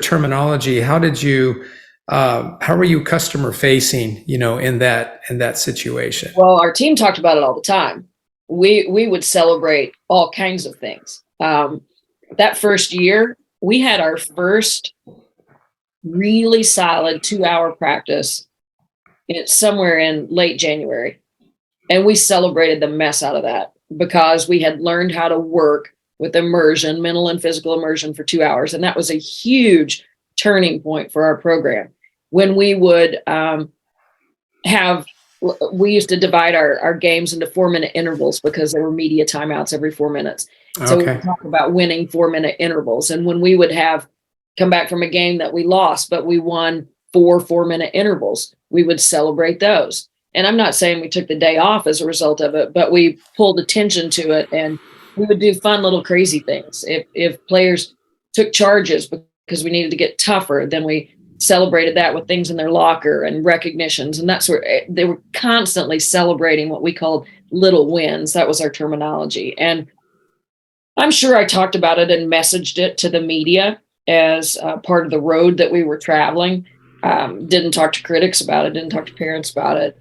terminology? How were you customer facing, in that situation? Well, our team talked about it all the time. We would celebrate all kinds of things. That first year, we had our first really solid 2-hour practice somewhere in late January. And we celebrated the mess out of that because we had learned how to work with immersion, mental and physical immersion, for 2 hours. And that was a huge turning point for our program. When we would we used to divide our games into 4-minute intervals because there were media timeouts every 4 minutes. So we would talk about winning 4-minute intervals. And when we would come back from a game that we lost, but we won 4-minute intervals, we would celebrate those. And I'm not saying we took the day off as a result of it, but we pulled attention to it, and we would do fun little crazy things. If players took charges because we needed to get tougher, then we celebrated that with things in their locker and recognitions. And that's where they were constantly celebrating what we called little wins. That was our terminology. And I'm sure I talked about it and messaged it to the media as part of the road that we were traveling. Didn't talk to critics about it, didn't talk to parents about it.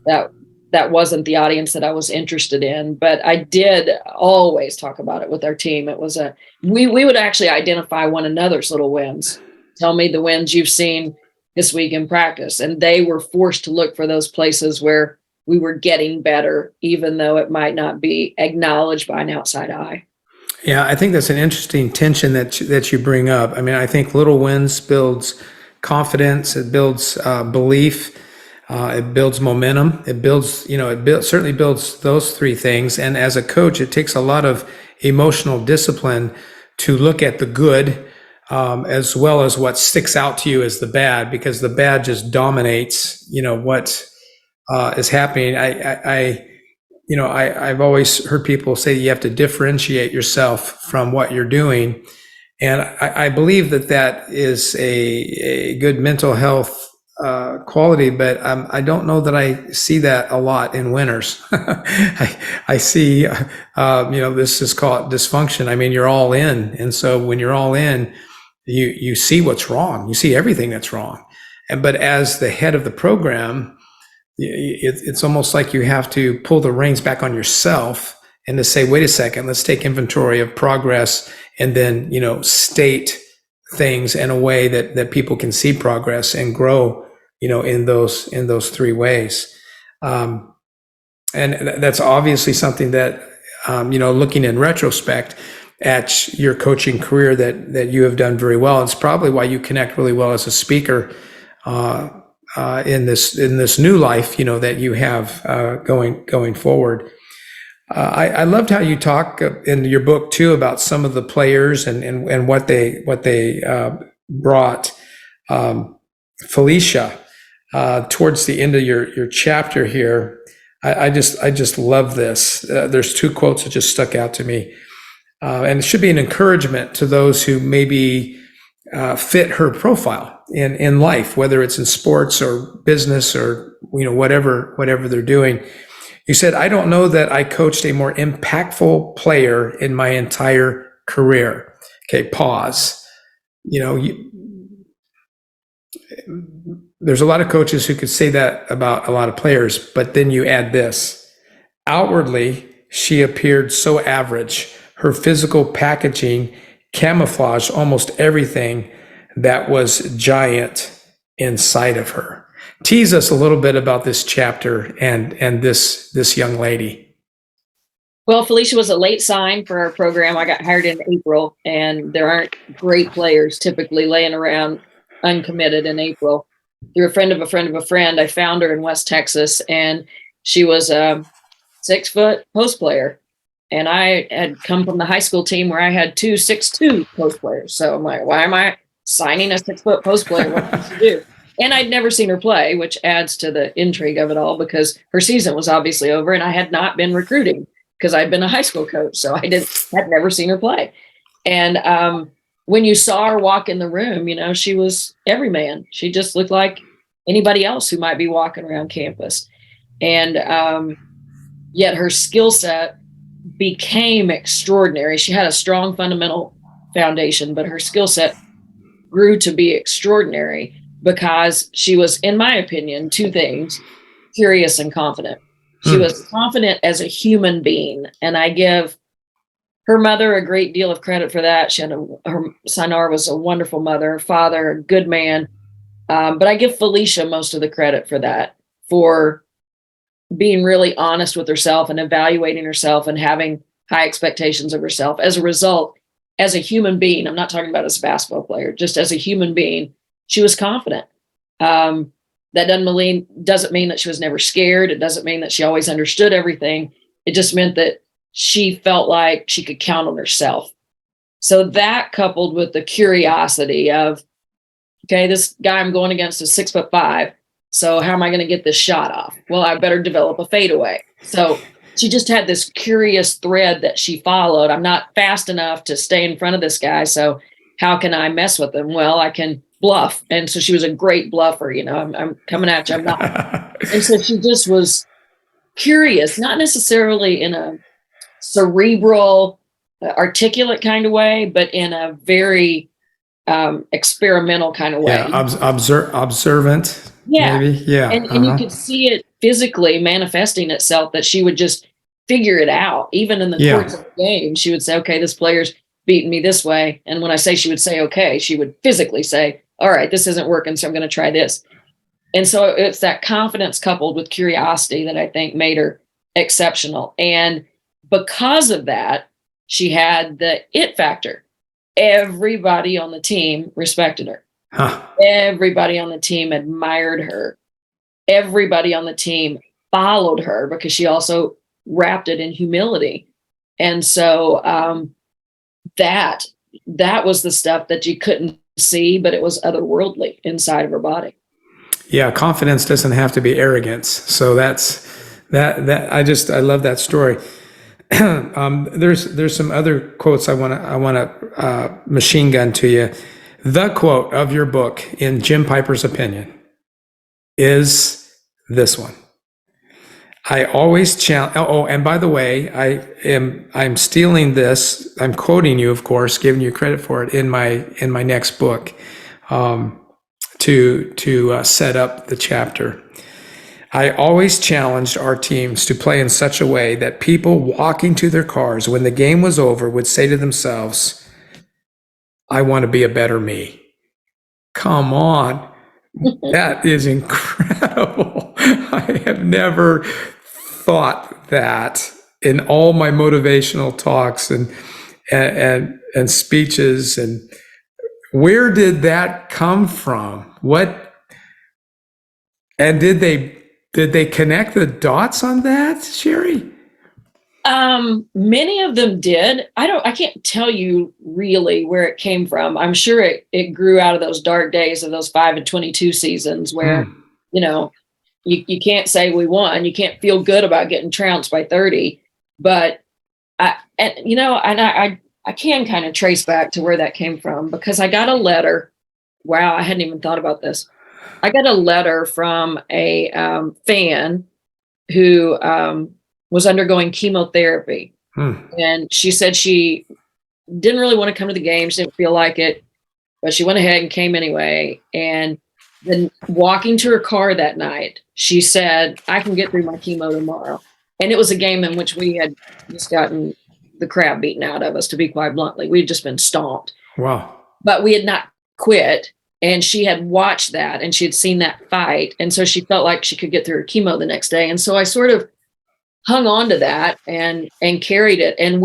That wasn't the audience that I was interested in, but I did always talk about it with our team. It was we would actually identify one another's little wins. Tell me the wins you've seen this week in practice. And they were forced to look for those places where we were getting better, even though it might not be acknowledged by an outside eye. Yeah, I think that's an interesting tension that you bring up. I mean, I think little wins builds confidence, it builds belief, it builds momentum, certainly builds those 3 things. And as a coach, it takes a lot of emotional discipline to look at the good as well as what sticks out to you as the bad, because the bad just dominates, what is happening. I've always heard people say you have to differentiate yourself from what you're doing. And I believe that is a good mental health quality, but I don't know that I see that a lot in winners. I see, this is called dysfunction. I mean, you're all in. And so when you're all in, you see what's wrong. You see everything that's wrong. But as the head of the program, it's almost like you have to pull the reins back on yourself and to say, wait a second, let's take inventory of progress and then, state things in a way that people can see progress and grow, in those 3 ways. And that's obviously something that, looking in retrospect, at your coaching career that you have done very well. It's probably why you connect really well as a speaker in this new life, that you have going forward. I loved how you talk in your book too about some of the players and what they brought. Felicia, towards the end of your chapter here, I just love this. There's two quotes that just stuck out to me, and it should be an encouragement to those who maybe fit her profile in life, whether it's in sports or business or whatever they're doing. You said, "I don't know that I coached a more impactful player in my entire career." Okay, pause. There's a lot of coaches who could say that about a lot of players, but then you add this. Outwardly, she appeared so average. Her physical packaging camouflaged almost everything that was giant inside of her. Tease us a little bit about this chapter and this young lady. Well, Felicia was a late sign for our program. I got hired in April, and there aren't great players typically laying around uncommitted in April. Through a friend of a friend of a friend, I found her in West Texas, and she was a 6-foot post player. And I had come from the high school team where I had 2 6'2" post players. So I'm like, why am I signing a 6-foot post player? What does she do? And I'd never seen her play, which adds to the intrigue of it all because her season was obviously over and I had not been recruiting because I'd been a high school coach. So had never seen her play. And when you saw her walk in the room, she was every man. She just looked like anybody else who might be walking around campus. And yet her skill set became extraordinary. She had a strong fundamental foundation, but her skill set grew to be extraordinary because she was, in my opinion, 2 things: curious and confident. She was confident as a human being, and I give her mother a great deal of credit for that. Her Sinar was a wonderful mother, father, a good man, but I give Felicia most of the credit for that, for being really honest with herself and evaluating herself and having high expectations of herself. As a result, as a human being, I'm not talking about as a basketball player, just as a human being, she was confident. That doesn't mean that she was never scared. It doesn't mean that she always understood everything. It just meant that she felt like she could count on herself. So that, coupled with the curiosity of, okay, this guy I'm going against is 6'5". So how am I going to get this shot off? Well, I better develop a fadeaway. So she just had this curious thread that she followed. I'm not fast enough to stay in front of this guy. So how can I mess with him? Well, I can bluff. And so she was a great bluffer. I'm coming at you. I'm not. And so she just was curious, not necessarily in a cerebral, articulate kind of way, but in a very experimental kind of way. Yeah, observant. Yeah. Maybe. Yeah. And you could see it physically manifesting itself, that she would just figure it out. Even in the course of the game, she would say, okay, this player's beating me this way. And when I say she would say, okay, she would physically say, all right, this isn't working, so I'm going to try this. And so it's that confidence coupled with curiosity that I think made her exceptional. And because of that, she had the it factor. Everybody on the team respected her. Huh. Everybody on the team admired her. Everybody on the team followed her because she also wrapped it in humility. And so that was the stuff that you couldn't see, but it was otherworldly inside of her body. Yeah, confidence doesn't have to be arrogance. So that's that. I love that story. There's some other quotes I want to machine gun to you. The quote of your book, in Jim Piper's opinion, is this one. I always challenge. Oh, and by the way, I'm stealing this. I'm quoting you, of course, giving you credit for it in my next book, to set up the chapter. I always challenged our teams to play in such a way that people walking to their cars when the game was over would say to themselves, I want to be a better me. Come on. That is incredible. I have never thought that in all my motivational talks and and speeches. And where did that come from? And did they connect the dots on that, Sherri? Many of them did. I can't tell you really where it came from. I'm sure it grew out of those dark days of those 5-22 seasons where, you know, you can't say we won. You can't feel good about getting trounced by 30, but I can kind of trace back to where that came from because I got a letter. Wow. I hadn't even thought about this. I got a letter from a fan who was undergoing chemotherapy. And she said she didn't really want to come to the game. She didn't feel like it, but she went ahead and came anyway. And then walking to her car that night, she said, I can get through my chemo tomorrow. And it was a game in which we had just gotten the crap beaten out of us, to be quite bluntly. We'd just been stomped. Wow. But we had not quit. And she had watched that and she had seen that fight. And so she felt like she could get through her chemo the next day. And so I sort of hung on to that and carried it. And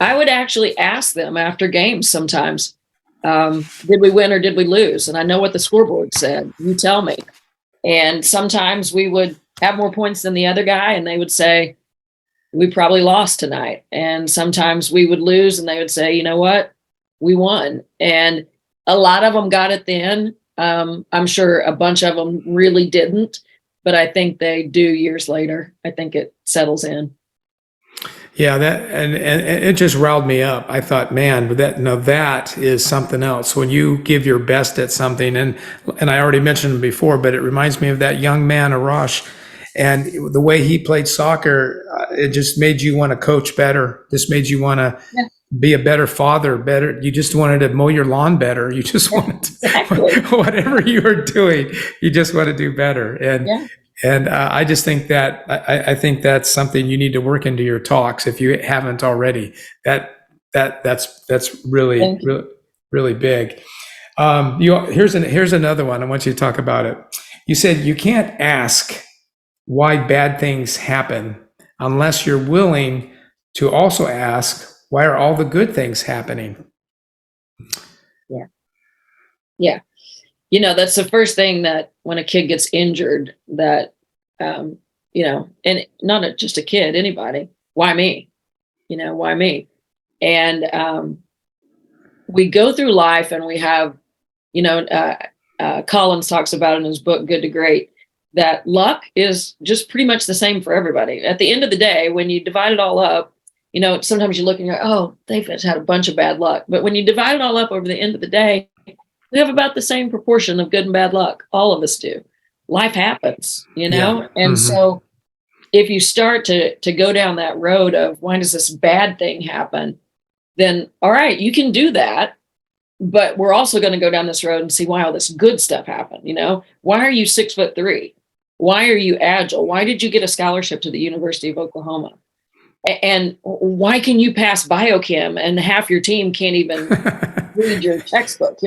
I would actually ask them after games sometimes, did we win or did we lose? And I know what the scoreboard said. You tell me. And sometimes we would have more points than the other guy and they would say, we probably lost tonight. And sometimes we would lose and they would say, you know what? We won. And a lot of them got it then. I'm sure a bunch of them really didn't, but I think they do years later. I think it settles in. Yeah, that and it just riled me up. I thought, man, that is something else. When you give your best at something, and I already mentioned it before, but it reminds me of that young man, Arash, and the way he played soccer. It just made you want to coach better. Just made you want to be a better father, better. You just wanted to mow your lawn better. You just wanted to, whatever you were doing, you just want to do better. And I just think that I think that's something you need to work into your talks if you haven't already. That's really big. Here's another one. I want you to talk about it. You said you can't ask why bad things happen unless you're willing to also ask, why are all the good things happening? Yeah. You know, that's the first thing that when a kid gets injured that, and not just a kid, anybody, why me? Why me? And we go through life and we have, Collins talks about in his book, Good to Great, that luck is just pretty much the same for everybody. At the end of the day, when you divide it all up, sometimes you look and you're, oh, they've had a bunch of bad luck. But when you divide it all up over the end of the day, we have about the same proportion of good and bad luck. All of us do. Life happens, Yeah. And so if you start to go down that road of why does this bad thing happen, then all right, you can do that. But we're also going to go down this road and see why all this good stuff happened. Why are you 6'3"? Why are you agile? Why did you get a scholarship to the University of Oklahoma? And why can you pass biochem and half your team can't even read your textbook,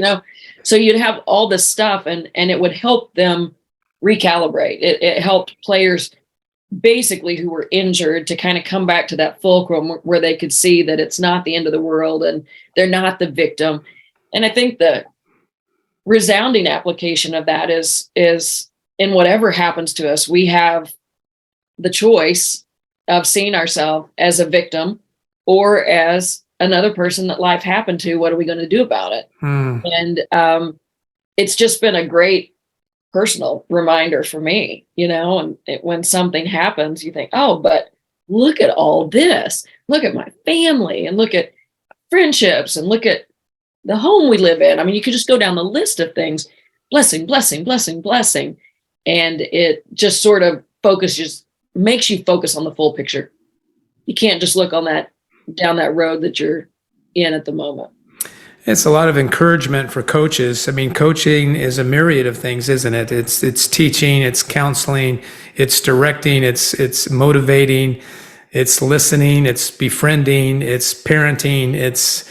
So you'd have all this stuff and it would help them recalibrate. It helped players basically who were injured to kind of come back to that fulcrum where they could see that it's not the end of the world and they're not the victim. And I think the resounding application of that is in whatever happens to us, we have the choice of seeing ourselves as a victim or as another person that life happened to. What are we going to do about it? And it's just been a great personal reminder for me, and when something happens, you think, oh, but look at all this. Look at my family and look at friendships and look at the home we live in. I mean, you could just go down the list of things, blessing, blessing, blessing, blessing. And it just sort of makes you focus on the full picture. You can't just look down that road that you're in at the moment. It's a lot of encouragement for coaches. I mean, coaching is a myriad of things, isn't it? It's teaching, it's counseling, it's directing, it's motivating, it's listening, it's befriending, it's parenting, it's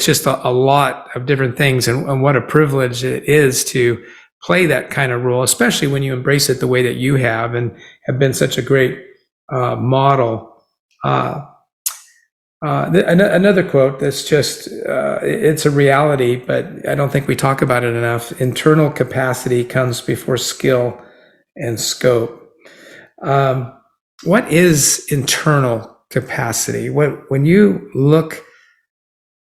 just a lot of different things. And what a privilege it is to play that kind of role, especially when you embrace it the way that you have and have been such a great model. Another quote that's just, it's a reality, but I don't think we talk about it enough. Internal capacity comes before skill and scope. Um, what is internal capacity? When you look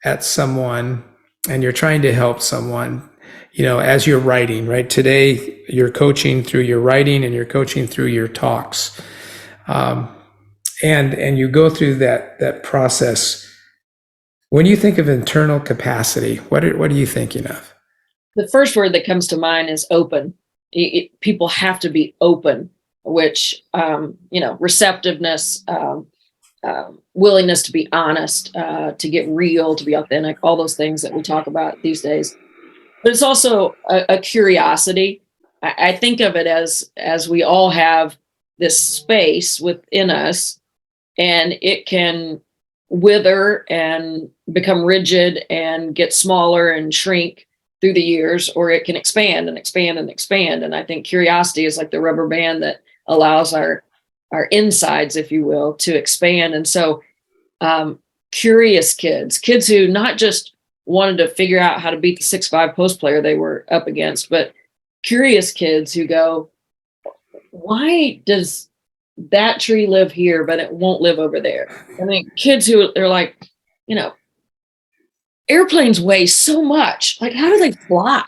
at someone and you're trying to help someone, as you're writing, right? Today, you're coaching through your writing and you're coaching through your talks. Um, and you go through that process. When you think of internal capacity, what are you thinking of? The first word that comes to mind is open. People have to be open, which, receptiveness, willingness to be honest, to get real, to be authentic, all those things that we talk about these days. But it's also a curiosity. I think of it as we all have this space within us, and it can wither and become rigid and get smaller and shrink through the years, or it can expand and expand and expand. And I think curiosity is like the rubber band that allows our insides, if you will, to expand. And so curious kids who not just wanted to figure out how to beat the 6'5" post player they were up against, but curious kids who go, why does that tree live here, but it won't live over there? I mean, kids who they're like, airplanes weigh so much. Like, how do they fly?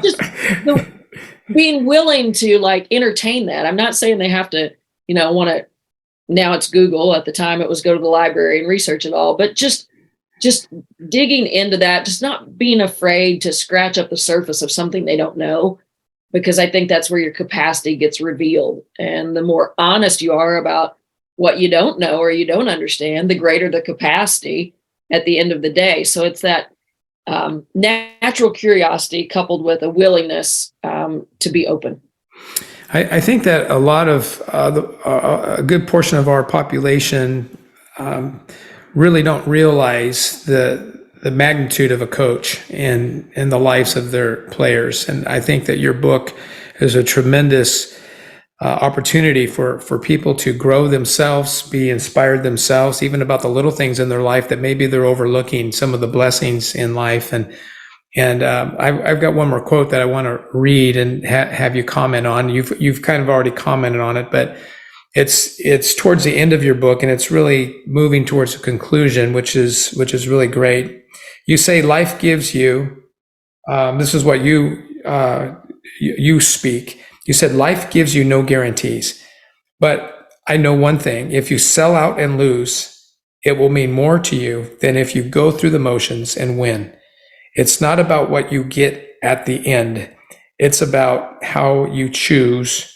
Just being willing to like entertain that. I'm not saying they have to, want to. Now it's Google. At the time, it was go to the library and research it all. But just digging into that, just not being afraid to scratch up the surface of something they don't know, because I think that's where your capacity gets revealed. And the more honest you are about what you don't know or you don't understand, the greater the capacity at the end of the day. So it's that natural curiosity coupled with a willingness to be open. I think that a lot of a good portion of our population really don't realize the magnitude of a coach in the lives of their players. And I think that your book is a tremendous opportunity for people to grow themselves, be inspired themselves, even about the little things in their life that maybe they're overlooking, some of the blessings in life. And I've got one more quote that I want to read and have you comment on. You've kind of already commented on it, but it's towards the end of your book, and it's really moving towards a conclusion, which is really great. You say life gives you. This is what you speak. You said life gives you no guarantees, but I know one thing: if you sell out and lose, it will mean more to you than if you go through the motions and win. It's not about what you get at the end. It's about how you choose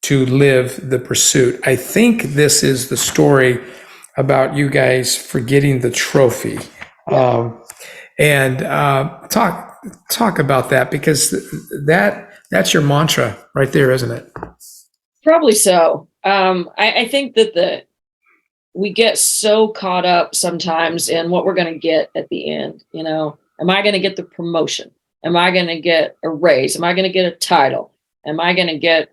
to live the pursuit. I think this is the story about you guys forgetting the trophy. And talk about that, because that's your mantra right there, isn't it? Probably so. I think that we get so caught up sometimes in what we're going to get at the end. Am I going to get the promotion? Am I going to get a raise? Am I going to get a title? Am I going to get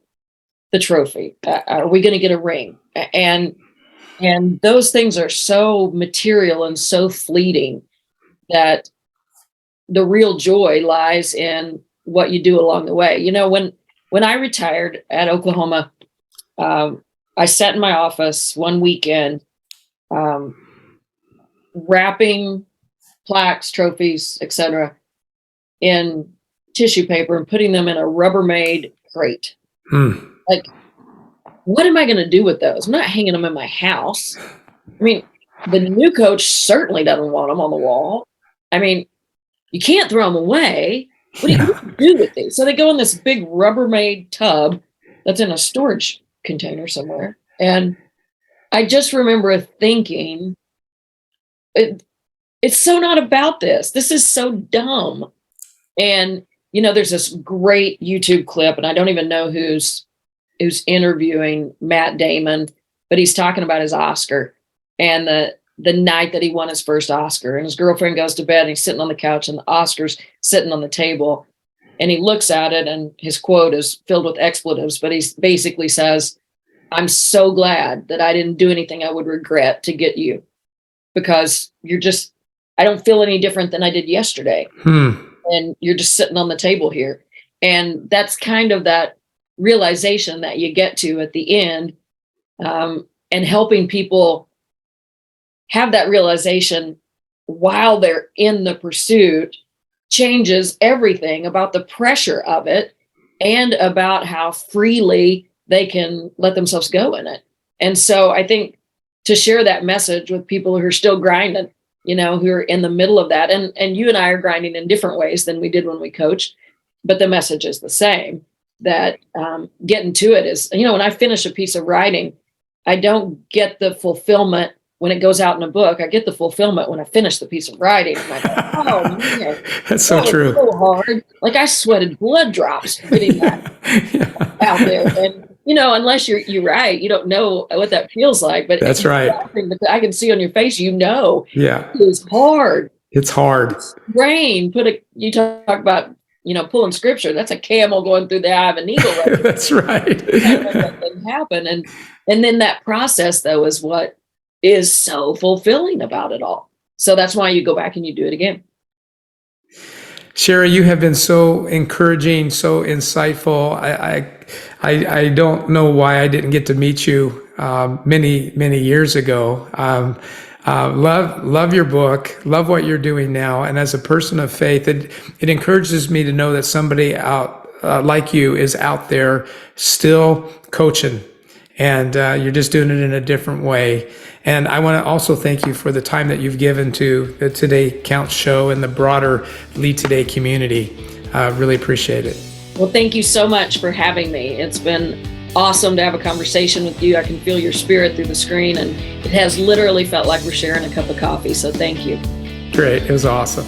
the trophy? Are we going to get a ring? And those things are so material and so fleeting that the real joy lies in what you do along the way. When I retired at Oklahoma, I sat in my office one weekend, wrapping plaques, trophies, etc., in tissue paper and putting them in a Rubbermaid crate. Like, what am I going to do with those? I'm not hanging them in my house. I mean, the new coach certainly doesn't want them on the wall. I mean, you can't throw them away. What do you do with these? So they go in this big Rubbermaid tub that's in a storage container somewhere. And I just remember thinking, it's so not about this. This is so dumb. And, there's this great YouTube clip, and I don't even know who's interviewing Matt Damon, but he's talking about his Oscar and the night that he won his first Oscar, and his girlfriend goes to bed and he's sitting on the couch and the Oscar's sitting on the table, and he looks at it and his quote is filled with expletives, but he basically says, "I'm so glad that I didn't do anything I would regret to get you." because I don't feel any different than I did yesterday. And you're just sitting on the table here. And that's kind of that realization that you get to at the end, and helping people have that realization while they're in the pursuit changes everything about the pressure of it and about how freely they can let themselves go in it. And so I think to share that message with people who are still grinding, who are in the middle of that, and you and I are grinding in different ways than we did when we coached, but the message is the same, that getting to it is, when I finish a piece of writing, I don't get the fulfillment when it goes out in a book. I get the fulfillment when I finish the piece of writing. I'm like, oh man, that's so true. So hard. Like I sweated blood drops getting that out there. And unless you write, you don't know what that feels like. But that's right. I can see on your face, yeah, it's hard. It's hard. Rain. You talk about pulling scripture. That's a camel going through the eye of a needle. Right? That's right. That didn't happen. And then that process, though, is what is so fulfilling about it all. So that's why you go back and you do it again. Sherri, you have been so encouraging, so insightful. I don't know why I didn't get to meet you many years ago. Love your book, love what you're doing now. And as a person of faith, it encourages me to know that somebody out like you is out there still coaching, and you're just doing it in a different way. And I want to also thank you for the time that you've given to the Today Counts show and the broader Lead Today community. Really appreciate it. Well, thank you so much for having me. It's been awesome to have a conversation with you. I can feel your spirit through the screen, and it has literally felt like we're sharing a cup of coffee. So thank you. Great. It was awesome.